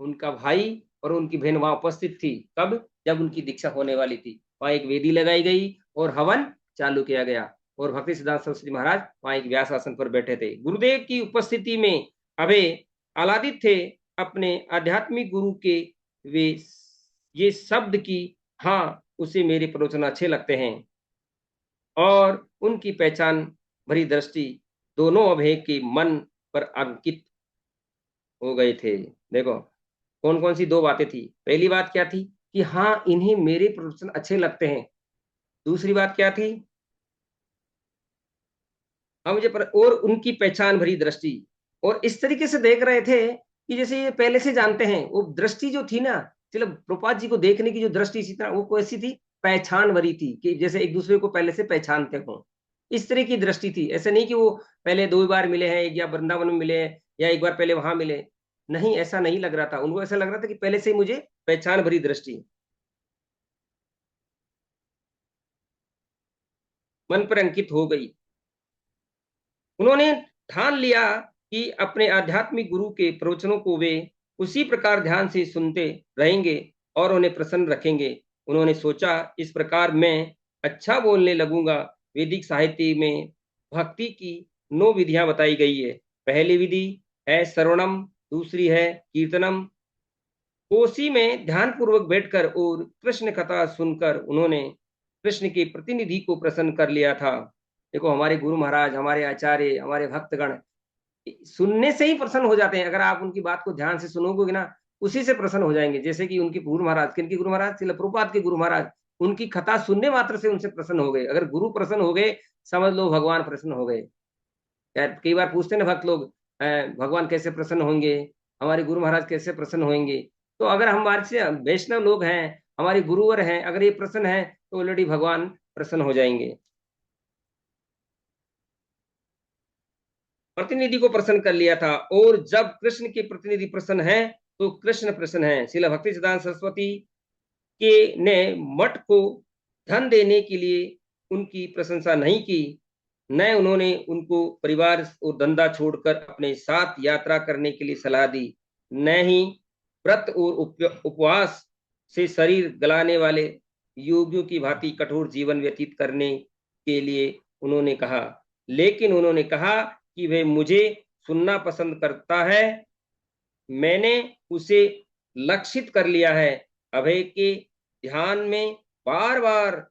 उनका भाई और उनकी बहन वहां उपस्थित थी कब? जब उनकी दीक्षा होने वाली थी। वहां एक वेदी लगाई गई और हवन चालू किया गया और भक्ति सिद्धांत सरस्वती महाराज वहां एक व्यास आसन पर बैठे थे। गुरुदेव की उपस्थिति में अभय आह्लादित थे। अपने आध्यात्मिक गुरु के वे ये शब्द की हाँ उसे मेरे प्रवचन अच्छे लगते हैं और उनकी पहचान भरी दृष्टि दोनों अभय के मन पर अंकित हो गए थे। देखो कौन कौन सी दो बातें थी। पहली बात क्या थी कि हाँ इन्हें मेरे प्रवचन अच्छे लगते हैं। दूसरी बात क्या थी? मुझे और उनकी पहचान भरी दृष्टि। और इस तरीके से देख रहे थे कि जैसे ये पहले से जानते हैं। वो दृष्टि जो थी ना, चलो प्रभुपाद जी को देखने की जो दृष्टि थी ना, वो कैसी थी? पहचान भरी थी कि जैसे एक दूसरे को पहले से पहचानते हो, इस तरह की दृष्टि थी। ऐसे नहीं कि वो पहले 2 बार मिले हैं, या वृंदावन में मिले या एक बार पहले वहां मिले, नहीं ऐसा नहीं लग रहा था उनको। ऐसा लग रहा था कि पहले से ही मुझे पहचान भरी दृष्टि, मन पर अंकित हो गई। उन्होंने ठान लिया कि अपने आध्यात्मिक गुरु के प्रवचनों को वे उसी प्रकार ध्यान से सुनते रहेंगे और उन्हें प्रसन्न रखेंगे। उन्होंने सोचा इस प्रकार मैं अच्छा बोलने लगूंगा। वैदिक साहित्य में भक्ति की 9 विधियां बताई गई है। पहली विधि है श्रवणम, दूसरी है कीर्तनम। कोसी में ध्यान पूर्वक बैठकर और कृष्ण कथा सुनकर उन्होंने कृष्ण के प्रतिनिधि को प्रसन्न कर लिया था। देखो हमारे गुरु महाराज, हमारे आचार्य, हमारे भक्तगण सुनने से ही प्रसन्न हो जाते हैं। अगर आप उनकी बात को ध्यान से सुनोगे ना, उसी से प्रसन्न हो जाएंगे। जैसे कि उनके गुरु महाराज, किनके गुरु महाराज? श्रील प्रभुपाद के गुरु महाराज, उनकी कथा सुनने मात्र से उनसे प्रसन्न हो गए। अगर गुरु प्रसन्न हो गए, समझ लो भगवान प्रसन्न हो गए। कई बार पूछते ना भक्त लोग, भगवान कैसे प्रसन्न होंगे, हमारे गुरु महाराज कैसे प्रसन्न होंगे? तो अगर हमारे से वैष्णव लोग हैं हमारे गुरुवर हैं, अगर ये प्रसन्न है तो ऑलरेडी भगवान प्रसन्न हो जाएंगे। प्रतिनिधि को प्रसन्न कर लिया था, और जब कृष्ण के प्रतिनिधि प्रसन्न हैं तो कृष्ण प्रसन्न हैं। श्रील भक्ति सिद्धांत सरस्वती के ने मठ को धन देने के लिए उनकी प्रशंसा नहीं की, न उन्होंने उनको परिवार और धंधा छोड़कर अपने साथ यात्रा करने के लिए सलाह दी, न ही व्रत और उपवास से शरीर गलाने वाले योगियों की भांति कठोर जीवन व्यतीत करने के लिए उन्होंने कहा, लेकिन उन्होंने कहा कि वह मुझे सुनना पसंद करता है, मैंने उसे लक्षित कर लिया है। अभय के ध्यान में बार बार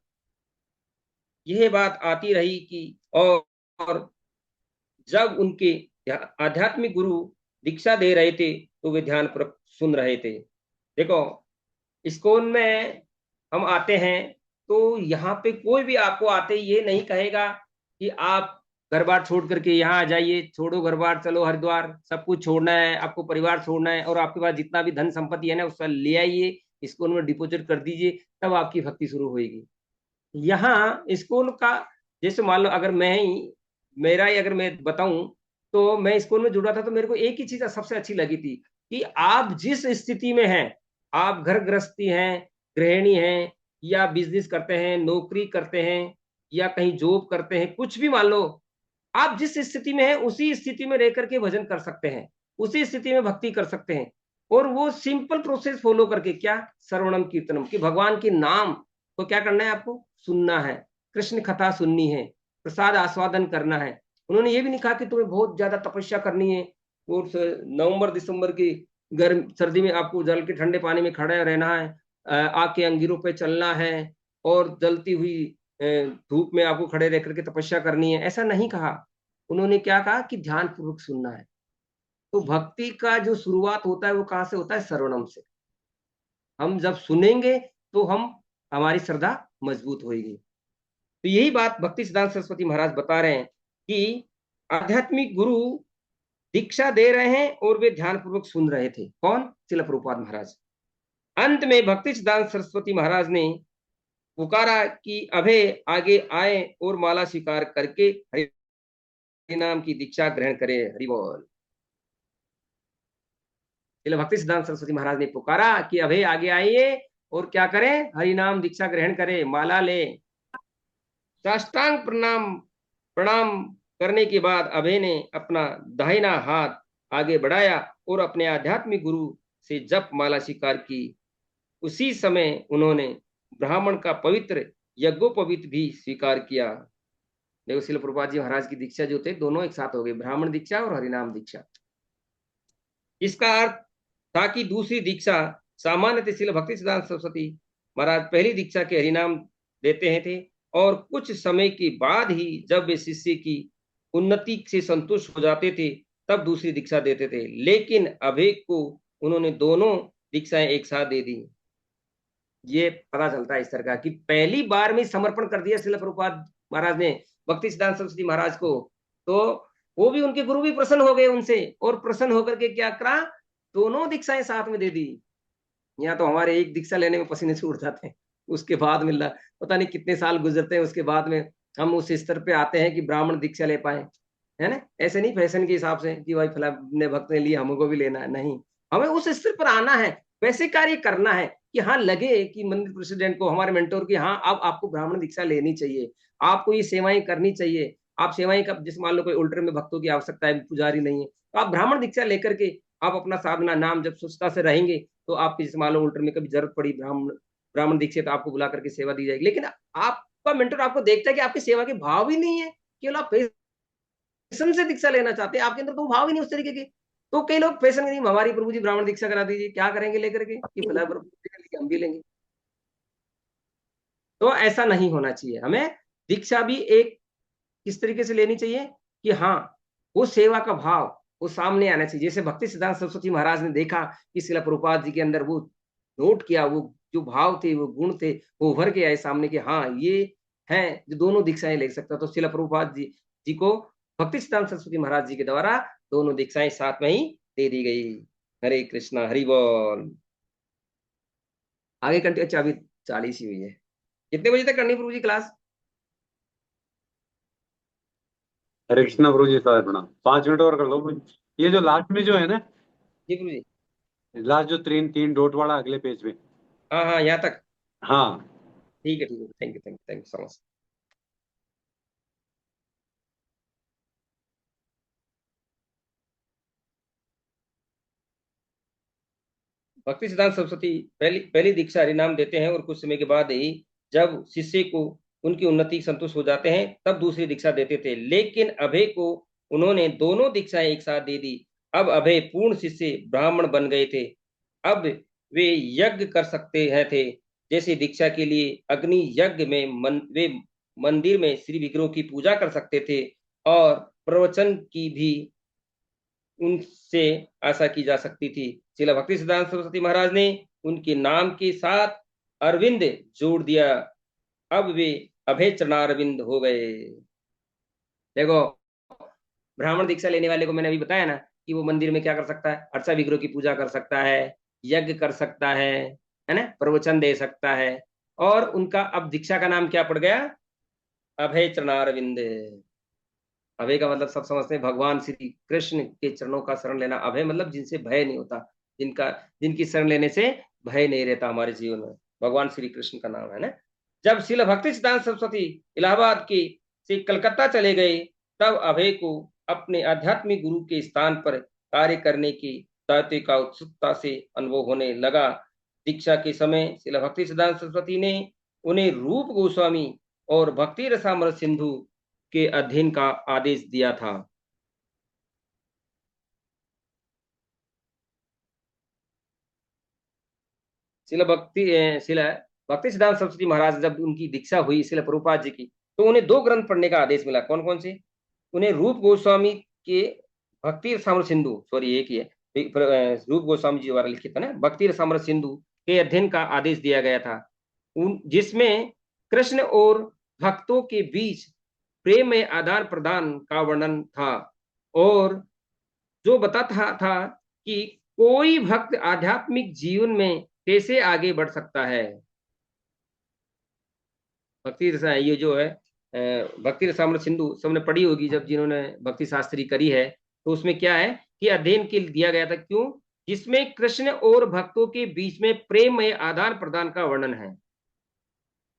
यह बात आती रही कि और जब उनके आध्यात्मिक गुरु दीक्षा दे रहे थे तो वे ध्यान पर सुन रहे थे। देखो, इस्कॉन में हम आते हैं तो यहाँ पे कोई भी आपको आते ये नहीं कहेगा कि आप घर बार छोड़ करके यहाँ आ जाइए, छोड़ो घर बार, चलो हरिद्वार, सब कुछ छोड़ना है, आपको परिवार छोड़ना है, और आपके पास जितना भी धन संपत्ति है ना उसका ले आइए, इस्कॉन में डिपॉजिट कर दीजिए, तब आपकी भक्ति शुरू होगी। यहाँ इस्कॉन का, जैसे मान लो अगर मेरा ही अगर मैं बताऊं, तो मैं इस्कॉन में जुड़ा था तो मेरे को एक ही चीज सबसे अच्छी लगी थी कि आप जिस स्थिति में हैं, आप घर गृहस्थी हैं, गृहिणी हैं, या बिजनेस करते हैं, नौकरी करते हैं, या कहीं जॉब करते हैं, कुछ भी मान लो, आप जिस स्थिति में हैं उसी स्थिति में रह करके भजन कर सकते हैं, उसी स्थिति में भक्ति कर सकते हैं। और वो सिंपल प्रोसेस फॉलो करके, क्या, श्रवणम कीर्तनम, कि भगवान के नाम को क्या करना है, आपको सुनना है, कृष्ण कथा सुननी है, प्रसाद आस्वादन करना है। उन्होंने ये भी नहीं कहा कि तुम्हें बहुत ज्यादा तपस्या करनी है, और नवंबर दिसंबर की गर्म सर्दी में आपको जल के ठंडे पानी में खड़ा रहना है, आग के अंगीरों पे चलना है, और जलती हुई धूप में आपको खड़े रह करके तपस्या करनी है, ऐसा नहीं कहा। उन्होंने क्या कहा कि ध्यान पूर्वक सुनना है। तो भक्ति का जो शुरुआत होता है वो कहाँ से होता है, श्रवणम से। हम जब सुनेंगे तो हमारी श्रद्धा मजबूत होगी। तो यही बात भक्ति सिद्धांत सरस्वती महाराज बता रहे हैं कि आध्यात्मिक गुरु दीक्षा दे रहे हैं और वे ध्यान पूर्वक सुन रहे थे। कौन? श्रील प्रभुपाद महाराज। अंत में भक्ति सिद्धांत सरस्वती महाराज ने पुकारा कि अभय आगे आए और माला स्वीकार करके हरि नाम की दीक्षा ग्रहण करे। हरि बोल। भक्ति सिद्धांत सरस्वती महाराज ने पुकारा कि अभय आगे आइए और क्या करें, हरि नाम दीक्षा ग्रहण करे, माला ले। साष्टांग प्रणाम करने के बाद अभय ने अपना दाहिना हाथ आगे बढ़ाया और अपने आध्यात्मिक गुरु से जप माला स्वीकार की। उसी समय उन्होंने ब्राह्मण का पवित्र यज्ञोपवीत भी स्वीकार किया। देखो, श्रील प्रभुपाद जी महाराज की दीक्षा जो थे दोनों एक साथ हो गए, ब्राह्मण दीक्षा और हरिनाम दीक्षा। इसका अर्थ था कि दूसरी दीक्षा सामान्य श्रील भक्ति सिद्धांत सरस्वती महाराज पहली दीक्षा के हरिनाम देते हैं थे, और कुछ समय के बाद ही जब वे शिष्य की उन्नति से संतुष्ट हो जाते थे तब दूसरी दीक्षा देते थे। लेकिन अभय को उन्होंने दोनों दीक्षाएं एक साथ दे दी। ये पता चलता है इस तरह का कि पहली बार में समर्पण कर दिया श्रील प्रभुपाद महाराज ने भक्ति सिद्धांत सरस्वती महाराज को, तो वो भी, उनके गुरु भी प्रसन्न हो गए उनसे, और प्रसन्न होकर के क्या करा, दोनों दीक्षाएं साथ में दे दी। यहाँ तो हमारे एक दीक्षा लेने में पसीने छूट जाते हैं, उसके बाद मिल रहा, पता नहीं कितने साल गुजरते हैं, उसके बाद में हम उस स्तर पे आते हैं कि ब्राह्मण दीक्षा ले पाए, है ना। ऐसे नहीं फैशन के हिसाब से कि भाई फलाने भक्त ने लिया हमको भी लेना है, नहीं, हमें उस स्तर पर आना है, वैसे कार्य करना है कि हाँ लगे कि मंदिर प्रेसिडेंट को, हमारे मेंटोर की, हाँ अब आपको ब्राह्मण दीक्षा लेनी चाहिए, आपको ये सेवाएं करनी चाहिए। आप सेवाएं का, जिस मान लो कोई उल्टर में भक्तों की आवश्यकता है, पुजारी नहीं है, तो आप ब्राह्मण दीक्षा लेकर के आप अपना साधना नाम जब स्वच्छता से रहेंगे तो आपकी, जिस मान लो उल्टर में कभी जरूरत पड़ी ब्राह्मण दीक्षा, तो आपको बुला करके सेवा दी जाएगी। लेकिन आपका मेंटर आपको देखता है कि आपकी सेवा के भाव ही नहीं है, केवल आप फैशन से दीक्षा लेना चाहते हैं, आपके अंदर तो भाव ही नहीं उस तरीके के। तो कई लोग फैशन नहीं, हमारी प्रभु जी ब्राह्मण दीक्षा करा दीजिए, क्या करेंगे लेकर के कि फला प्रभु जी हम भी लेंगे। तो ऐसा नहीं होना चाहिए। हमें दीक्षा भी एक किस तरीके से लेनी चाहिए कि हाँ वो सेवा का भाव वो सामने आना चाहिए। जैसे भक्ति सिद्धांत सरस्वती महाराज ने देखा कि श्रील प्रभुपाद जी के अंदर वो नोट किया, वो जो भाव थे, वो गुण थे, वो उभर के आए सामने कि हाँ ये है जो दोनों दीक्षाएं ले सकता। तो श्रील प्रभुपाद जी को भक्ति सिद्धांत सरस्वती महाराज जी के द्वारा दोनों दीक्षाएं साथ में ही दे दी गई। हरे कृष्णा, हरि बोल। आगे कंटिन्यू। अच्छा अभी 40 ही हुई है। कितने बजे तक करनी प्रभु जी क्लास? हरे कृष्णा प्रभु जी, सारे प्रणाम। 5 मिनट और कर लो प्रभु जी। ये जो लास्ट में जो है ना, जी प्रभु जी। लास्ट जो तीन तीन डॉट वाला अगले पेज पे। हाँ हाँ, यहाँ तक। हाँ। ठीक है, thank you thank you thank you so much. भक्ति सिद्धांत सरस्वती पहली पहली दीक्षा हरिनाम देते हैं और कुछ समय के बाद ही जब शिष्य को उनकी उन्नति संतुष्ट हो जाते हैं तब दूसरी दीक्षा देते थे, लेकिन अभय को उन्होंने दोनों दीक्षाएं एक साथ दे दी। अब अभय पूर्ण शिष्य ब्राह्मण बन गए थे। अब वे यज्ञ कर सकते हैं थे। जैसे दीक्षा के लिए अग्नि यज्ञ में वे मंदिर में श्री विग्रह की पूजा कर सकते थे और प्रवचन की भी उनसे आशा की जा सकती थी। श्रील भक्ति सिद्धांत सरस्वती महाराज ने उनके नाम के साथ अरविंद जोड़ दिया। अब वे अभय चरणारविंद हो गए। देखो, ब्राह्मण दीक्षा लेने वाले को मैंने अभी बताया ना कि वो मंदिर में क्या कर सकता है, अर्चा विग्रह की पूजा कर सकता है, यज्ञ कर सकता है ना, प्रवचन दे सकता है। और उनका अब दीक्षा का नाम क्या पड़ गया? अभय चरणारविंद। अभय का मतलब सब समझते हैं, भगवान श्री कृष्ण के चरणों का शरण लेना। अभय मतलब जिनसे भय नहीं होता, जिनका जिनकी शरण लेने से भय नहीं रहता हमारे जीवन में, भगवान श्री कृष्ण का नाम है ना। जब श्रील भक्ति सिद्धांत सरस्वती इलाहाबाद के से कलकत्ता चले गए तब अभय को अपने आध्यात्मिक गुरु के स्थान पर कार्य करने की दायित्व का उत्सुकता से अनुभव होने लगा। दीक्षा के समय श्रील भक्ति सिद्धांत सरस्वती ने उन्हें रूप गोस्वामी और भक्ति रसामृत सिंधु के अध्ययन का आदेश दिया था। शिला भक्ति सिद्धांत सरस्वती महाराज जब उनकी दीक्षा हुई शिला प्रभुपाद जी की, तो उन्हें 2 ग्रंथ पढ़ने का आदेश मिला। कौन कौन से? उन्हें रूप गोस्वामी के भक्ति रसामृत सिंधु, सॉरी एक ही है, रूप गोस्वामी जी द्वारा लिखित था ना, भक्ति रसामृत सिंधु के अध्ययन का आदेश दिया गया था, जिसमें कृष्ण और भक्तों के बीच प्रेम में आदान प्रदान का वर्णन था और जो बताता था कि कोई भक्त आध्यात्मिक जीवन में कैसे आगे बढ़ सकता है। भक्ति रसा ये जो है भक्ति रसामृत सिंधु सबने पढ़ी होगी जब जिन्होंने भक्ति शास्त्री करी है, तो उसमें क्या है कि अध्ययन के दिया गया था, क्यों? जिसमें कृष्ण और भक्तों के बीच में प्रेम में आदान प्रदान का वर्णन है।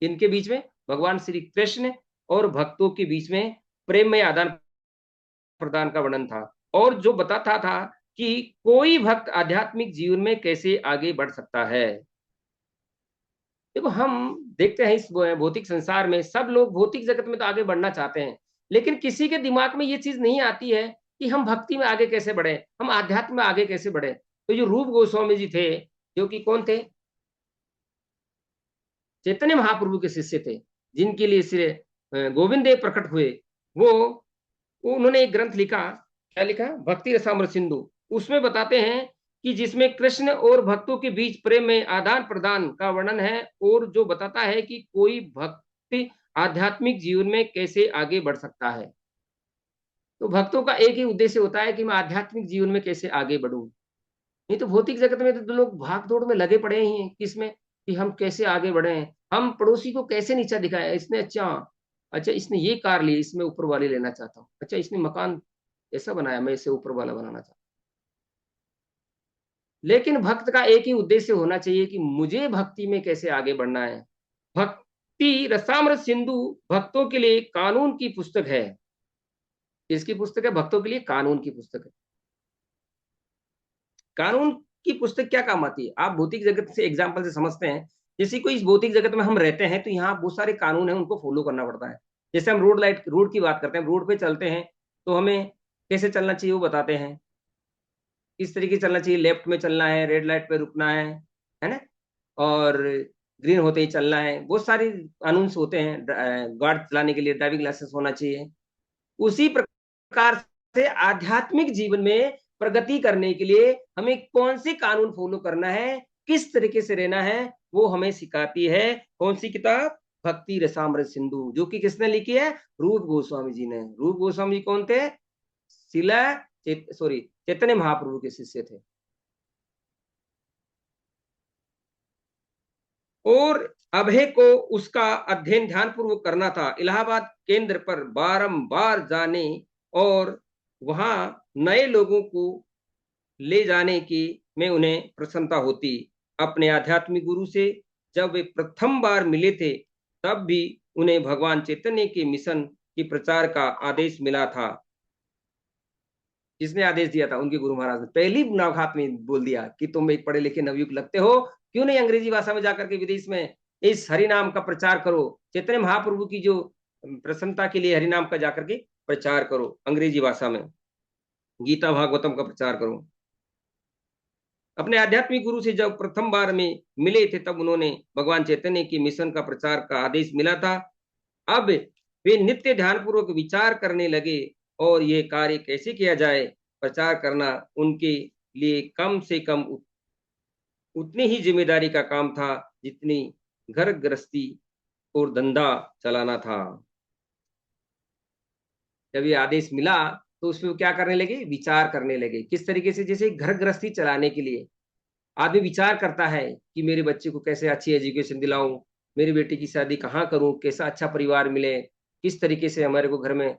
इनके बीच में भगवान श्री कृष्ण और भक्तों के बीच में प्रेम में आदान प्रदान का वर्णन था और जो बताता था कि कोई भक्त आध्यात्मिक जीवन में कैसे आगे बढ़ सकता है। देखो, हम देखते हैं इस भौतिक संसार में सब लोग भौतिक जगत में तो आगे बढ़ना चाहते हैं, लेकिन किसी के दिमाग में ये चीज नहीं आती है कि हम भक्ति में आगे कैसे बढ़े, हम आध्यात्म में आगे कैसे बढ़े। तो जो रूप गोस्वामी जी थे, जो कि कौन थे? चैतन्य महाप्रभु के शिष्य थे, जिनके लिए श्री गोविंद देव प्रकट हुए। वो उन्होंने एक ग्रंथ लिखा, क्या लिखा? भक्ति रसामृत सिंधु। उसमें बताते हैं कि जिसमें कृष्ण और भक्तों के बीच प्रेम में आदान प्रदान का वर्णन है और जो बताता है कि कोई भक्ति आध्यात्मिक जीवन में कैसे आगे बढ़ सकता है। तो भक्तों का एक ही उद्देश्य होता है कि मैं आध्यात्मिक जीवन में कैसे आगे बढ़ूं। नहीं तो भौतिक जगत में तो लोग भाग दौड़ में लगे पड़े ही हैं, किसमें कि हम कैसे आगे बढ़े, हम पड़ोसी को कैसे नीचा दिखाया, इसने अच्छा अच्छा इसने ये कार ली, इसमें ऊपर वाली लेना चाहता हूँ, अच्छा इसने मकान ऐसा बनाया, मैं इसे ऊपर वाला बनाना चाहता हूँ। लेकिन भक्त का एक ही उद्देश्य होना चाहिए कि मुझे भक्ति में कैसे आगे बढ़ना है। भक्ति रसामृत सिंधु भक्तों के लिए कानून की पुस्तक है। किसकी पुस्तक है? भक्तों के लिए कानून की पुस्तक है। कानून की पुस्तक क्या काम आती है? आप भौतिक जगत से एग्जाम्पल से समझते हैं, जैसे कोई इस भौतिक जगत में हम रहते हैं तो यहाँ बहुत सारे कानून है, उनको फॉलो करना पड़ता है। जैसे हम रोड की बात करते हैं, रोड पे चलते हैं तो हमें कैसे चलना चाहिए वो बताते हैं, किस तरीके से चलना चाहिए, लेफ्ट में चलना है, रेड लाइट पे रुकना है ना, और ग्रीन होते ही चलना है। बहुत सारे कानून होते हैं। गाड़ी चलाने के लिए ड्राइविंग लाइसेंस होना चाहिए। उसी प्रकार से आध्यात्मिक जीवन में प्रगति करने के लिए हमें कौन से कानून फॉलो करना है, किस तरीके से रहना है, वो हमें सिखाती है कौन सी किताब? भक्ति रसामृत सिंधु, जो कि किसने लिखी है? रूप गोस्वामी जी ने। रूप गोस्वामी जी कौन थे? चैतन्य महाप्रभु के शिष्य थे। और अभय को उसका अध्ययन ध्यानपूर्वक करना था। इलाहाबाद केंद्र पर बारंबार जाने और वहां नए लोगों को ले जाने की में उन्हें प्रसन्नता होती। अपने आध्यात्मिक गुरु से जब वे प्रथम बार मिले थे तब भी उन्हें भगवान चैतन्य के मिशन की प्रचार का आदेश मिला था। किसने आदेश दिया था? उनके गुरु महाराज ने पहली मुलाकात में बोल दिया कि तुम एक पढ़े लिखे नवयुग लगते हो, क्यों नहीं अंग्रेजी भाषा में जाकर के विदेश में इस हरिनाम का प्रचार करो। चैतन्य महाप्रभु की जो प्रसन्नता के लिए हरिनाम का जाकर के प्रचार करो, अंग्रेजी भाषा में गीता भागवतम का प्रचार करो। अपने आध्यात्मिक गुरु से जब प्रथम बार में मिले थे तब उन्होंने भगवान चैतन्य की मिशन का प्रचार का आदेश मिला था। अब वे नित्य ध्यानपूर्वक विचार करने लगे और ये कार्य कैसे किया जाए। प्रचार करना उनके लिए कम से कम उतनी ही जिम्मेदारी का काम था जितनी घर गृहस्थी और धंधा चलाना था। जब ये आदेश मिला तो उसमें क्या करने लगे? विचार करने लगे। किस तरीके से? जैसे घर गृहस्थी चलाने के लिए आदमी विचार करता है कि मेरे बच्चे को कैसे अच्छी एजुकेशन दिलाऊं, मेरी बेटी की शादी कहाँ करूं, कैसा अच्छा परिवार मिले, किस तरीके से हमारे को घर में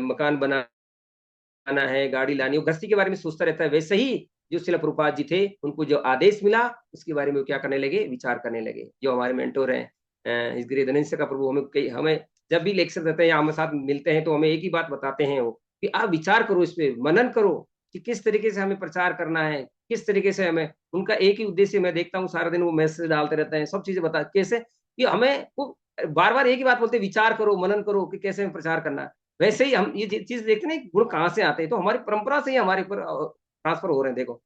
मकान बनाना है, गाड़ी लानी हो, गृहस्थी के बारे में सोचता रहता है। वैसे ही जो शिला प्रभुपाद जी थे, उनको जो आदेश मिला उसके बारे में वो क्या करने लगे? विचार करने लगे। जो हमारे मेंटोर हैं इस गृहधनंद का प्रभु, हमें जब भी लेक्चर देते हैं या हमारे साथ मिलते हैं तो हमें एक ही बात बताते हैं वो कि आप विचार करो, इस पे मनन करो कि किस तरीके से हमें प्रचार करना है, किस तरीके से हमें। उनका एक ही उद्देश्य मैं देखता हूँ, सारा दिन वो मैसेज डालते रहते हैं, सब चीजें बता कैसे कि हमें वो बार बार एक ही बात बोलते, विचार करो, मनन करो कि कैसे हमें प्रचार करना है। वैसे ही हम ये चीज देखते हैं गुण कहाँ से आते हैं, तो हमारी परंपरा से ही हमारे ऊपर ट्रांसफर हो रहे हैं। देखो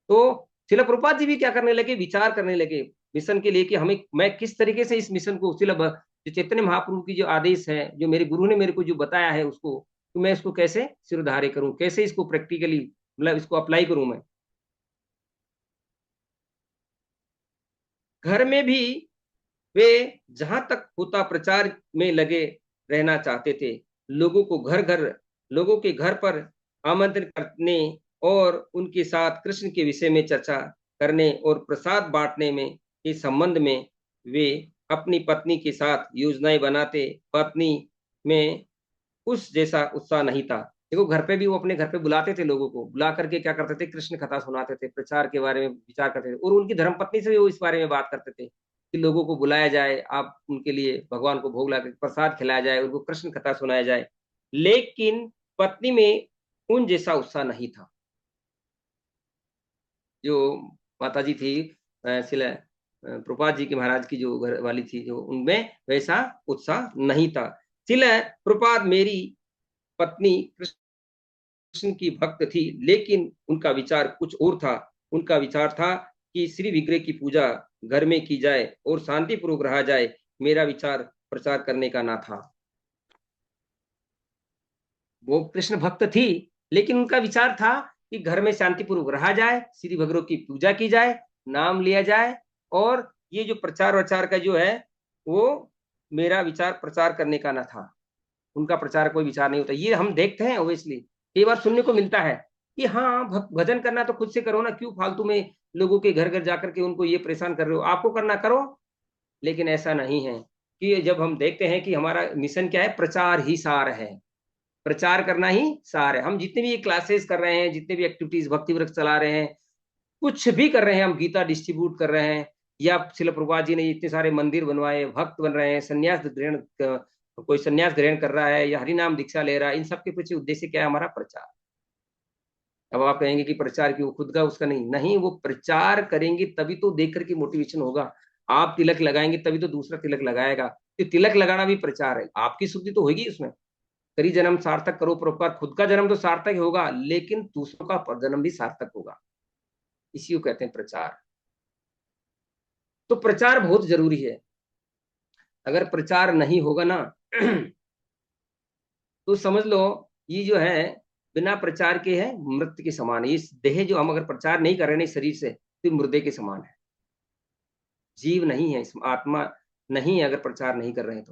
तो शिला प्रभुपाद जी भी क्या करने लगे? विचार करने लगे मिशन के लिए कि हमें, मैं किस तरीके से इस मिशन को, जो चैतन्य महाप्रभु की जो आदेश है, जो मेरे गुरु ने मेरे को जो बताया है उसको, तो मैं इसको कैसे सिरधार्य करूं, कैसे इसको प्रैक्टिकली मतलब इसको अप्लाई करूं। मैं घर में भी वे जहां तक होता प्रचार में लगे रहना चाहते थे। लोगों के घर पर आमंत्रण करने और उनके साथ कृष्ण के विषय में चर्चा करने और प्रसाद बांटने में के संबंध में वे अपनी पत्नी के साथ योजनाएं बनाते। पत्नी में उस जैसा उत्साह नहीं था। देखो घर पे भी वो अपने घर पे बुलाते थे, लोगों को बुला करके क्या करते थे? कृष्ण कथा सुनाते थे, प्रचार के बारे में विचार करते थे। और उनकी धर्मपत्नी से भी वो इस बारे में बात करते थे कि लोगों को बुलाया जाए, आप उनके लिए भगवान को भोग लाकर प्रसाद खिलाया जाए, उनको कृष्ण कथा सुनाया जाए। लेकिन पत्नी में उन जैसा उत्साह नहीं था। जो माता जी थी शिला प्रभुपाद जी की महाराज की जो घर वाली थी, जो उनमें वैसा उत्साह नहीं था। शिला प्रभुपाद मेरी पत्नी कृष्ण की भक्त थी, लेकिन उनका विचार कुछ और था। उनका विचार था कि श्री विग्रह की पूजा घर में की जाए और शांतिपूर्वक रहा जाए। मेरा विचार प्रचार करने का ना था। वो कृष्ण भक्त थी, लेकिन उनका विचार था कि घर में शांतिपूर्वक रहा जाए, श्री विग्रह की पूजा की जाए, नाम लिया जाए। और ये जो प्रचार वचार का जो है, वो मेरा विचार प्रचार करने का ना था। उनका प्रचार कोई विचार नहीं होता। ये हम देखते हैं ओबियसली, कई बार सुनने को मिलता है कि हाँ भजन करना तो खुद से करो ना, क्यों फालतू में लोगों के घर घर जाकर के उनको ये परेशान कर रहे हो, आपको करना करो। लेकिन ऐसा नहीं है कि जब हम देखते हैं कि हमारा मिशन क्या है, प्रचार ही सार है, प्रचार करना ही सार है। हम जितने भी ये क्लासेस कर रहे हैं, जितने भी एक्टिविटीज भक्ति वृक्ष चला रहे हैं, कुछ भी कर रहे हैं, हम गीता डिस्ट्रीब्यूट कर रहे हैं, या शिला प्रभुपाद जी ने इतने सारे मंदिर बनवाए, भक्त बन रहे हैं, कोई संन्यास ग्रहण कर रहा है या हरिनाम दीक्षा ले रहा है, इन सब के पीछे उद्देश्य क्या है? हमारा प्रचार। अब आप कहेंगे कि प्रचार क्यों, खुद का उसका नहीं, वो प्रचार करेंगे तभी तो देख करके मोटिवेशन होगा। आप तिलक लगाएंगे तभी तो दूसरा तिलक लगाएगा। तो तिलक लगाना भी प्रचार है, आपकी शुद्धि तो होगी उसमें। करी जन्म सार्थक करो परोपकार, खुद का जन्म तो सार्थक होगा, लेकिन दूसरों का जन्म भी सार्थक होगा। इसी को कहते हैं प्रचार। तो प्रचार बहुत जरूरी है। अगर प्रचार नहीं होगा ना तो समझ लो ये जो है बिना प्रचार के है मृत के समान है। इस देह जो हम अगर प्रचार नहीं कर रहे हैं शरीर से, तो मुर्दे के समान है, जीव नहीं है, इसमें आत्मा नहीं है। अगर प्रचार नहीं कर रहे हैं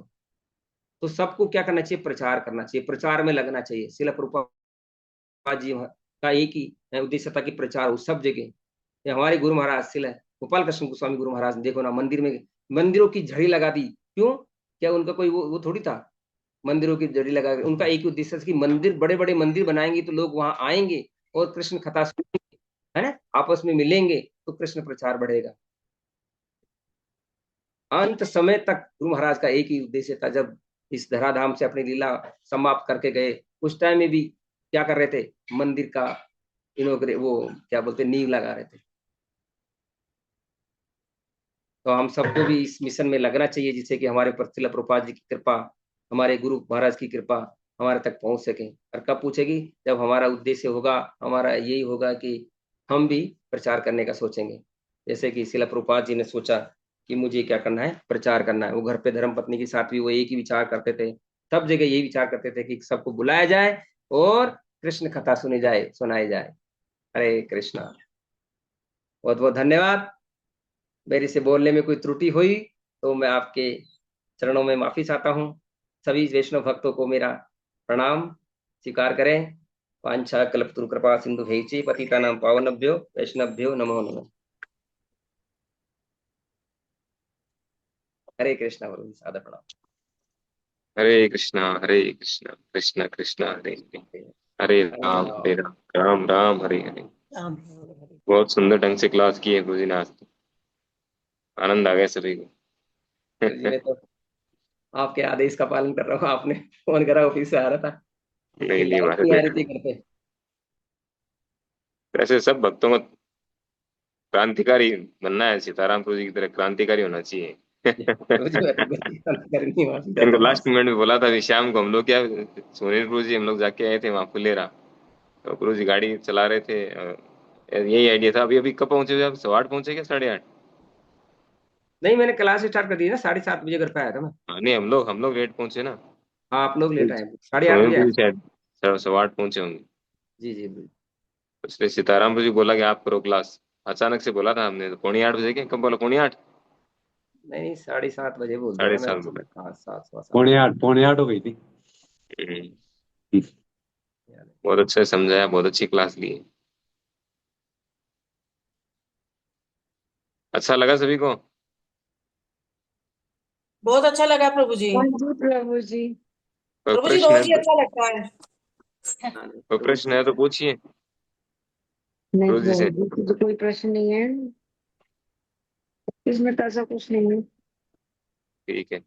तो सबको क्या करना चाहिए? प्रचार करना चाहिए, प्रचार में लगना चाहिए। शिला प्रभुपाद जी का एक ही उद्देश्य था कि प्रचार हो सब जगह। हमारे गुरु महाराज शिला गोपाल कृष्ण गोस्वामी गुरु महाराज ने देखो ना, मंदिर में मंदिरों की झड़ी लगा दी। क्यों? क्या उनका कोई वो थोड़ी था मंदिरों की झड़ी लगा, उनका एक ही उद्देश्य था कि मंदिर, बड़े बड़े मंदिर बनाएंगे तो लोग वहां आएंगे और कृष्ण कथा सुनेंगे, है ना, आपस में मिलेंगे तो कृष्ण प्रचार बढ़ेगा। अंत समय तक गुरु महाराज का एक ही उद्देश्य था। जब इस धराधाम से अपनी लीला समाप्त करके गए, उस टाइम में भी क्या कर रहे थे? मंदिर का वो क्या बोलते, नींव लगा रहे थे। तो हम सबको भी इस मिशन में लगना चाहिए, जिससे कि हमारे ऊपर श्रील प्रभुपाद जी की कृपा, हमारे गुरु महाराज की कृपा हमारे तक पहुंच सके। और कब पूछेगी? जब हमारा उद्देश्य होगा, हमारा यही होगा कि हम भी प्रचार करने का सोचेंगे। जैसे कि श्रील प्रभुपाद जी ने सोचा कि मुझे क्या करना है, प्रचार करना है। वो घर पे धर्म पत्नी के साथ भी वो एक ही विचार करते थे, सब जगह यही विचार करते थे कि सबको बुलाया जाए और कृष्ण कथा सुनाई जाए। हरे कृष्णा। बहुत बहुत धन्यवाद। मेरे से बोलने में कोई त्रुटि हुई तो मैं आपके चरणों में माफी चाहता हूँ। सभी वैष्णव भक्तों को मेरा प्रणाम स्वीकार करें। वांछा कल्पतरु कृपा सिंधु भैचे पतितानां पावनभ्यो वैष्णवभ्यो नमो नमः। हरे कृष्णा गुरु सादर प्रणाम। हरे कृष्णा कृष्ण कृष्ण हरे हरे, हरे राम राम राम हरे हरे। बहुत सुंदर ढंग से क्लास की है गुरुजी ने आज तो, आनंद आ गया सभी को। जी, मैं तो आपके आदेश का पालन कर रहा हूँ। आपने फोन करा, ऑफिस से आ रहा था, नहीं नहीं, लाइट हमारे नहीं आ रही बेटा थी घर पे। वैसे सब भक्तों को क्रांतिकारी बनना है, सीताराम प्रभु जी की तरह क्रांतिकारी होना चाहिए। रोज मैं तो करनी माफी इनको चाहता हूँ। लास्ट मिनट में बोला था कि शाम को हम लोग क्या, सुनील प्रभु जी हम लोग जाके आए थे वहां फुलेरा, तो प्रभु जी गाड़ी चला रहे थे, यही आइडिया था। अभी अभी कब पहुंचे थे आप? 8:15 पहुंचे क्या 8:30? नहीं, मैंने क्लास स्टार्ट कर दी ना, 7:30 बजे घर पे आया था मैं। हाँ नहीं, हम लोग लेट पहुंचे ना। हाँ, आप लोग लेट आए, 8:30 सुनील बजे आए। प्रभु शायद 8:15 पहुंचे होंगे। जी जी बिल्कुल। इसलिए सीताराम जी बोला कि आप करो क्लास, अचानक से बोला था हमने, तो 7:45 क्या, कब बोला? 7:45? नहीं, 7:30 बजे बोल दिया साढ़े था सात मैंने। बोला। हाँ, 7, 7:15। पौने आठ हो गई थी। हम्म, बहुत अच्छा समझाया, बहुत अच्छी क्लास ली है। अच्छा लगा सभी को? बहुत अच्छा लगा प्रभु जी। हाँ जी प्रभु जी। कोई प्रभु जी प्रश्न है रोज ही तो, अच्छा लगता है। कोई प्रश्न है तो पूछिए नहीं प्रभु जी से। प्रभु जी, तो कोई प्रश्न नहीं है इसमें, तो ऐसा कुछ नहीं है। ठीक है,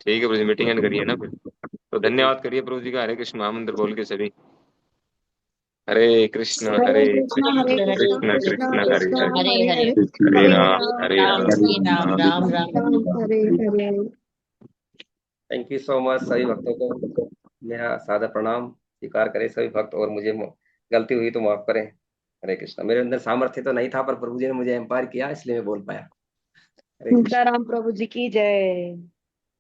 ठीक है प्रभु जी, मीटिंग एंड करिए ना फिर। तो धन्यवाद करिए प्रभु जी का, हरे कृष्ण महामंत्र बोल के सभी। Hare Krishna Hare Krishna Krishna Krishna Krishna Hare Krishna Hare, Hare Hare, Hare Hare Ram Ram Hare Ram Ram Ram Ram Ram Hare Hare. Thank you so much. सभी भक्तों को मेरा सादर प्रणाम स्वीकार करें सभी भक्त, और मुझे गलती हुई तो माफ करें। हरे कृष्णा। मेरे अंदर सामर्थ्य तो नहीं था, पर प्रभु जी ने मुझे एम्पायर किया, इसलिए मैं बोल पाया। हरे कृष्ण। सीताराम प्रभु जी की जय।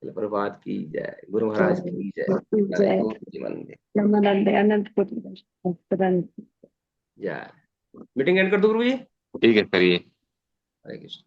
प्रभात की जय, गुरु महाराज की जय। हरे जय गुरु जी मंदिर रामानंद अनंत कोटि जय। मीटिंग एंड कर दो गुरु जी। ठीक है करिए। हरे कृष्ण।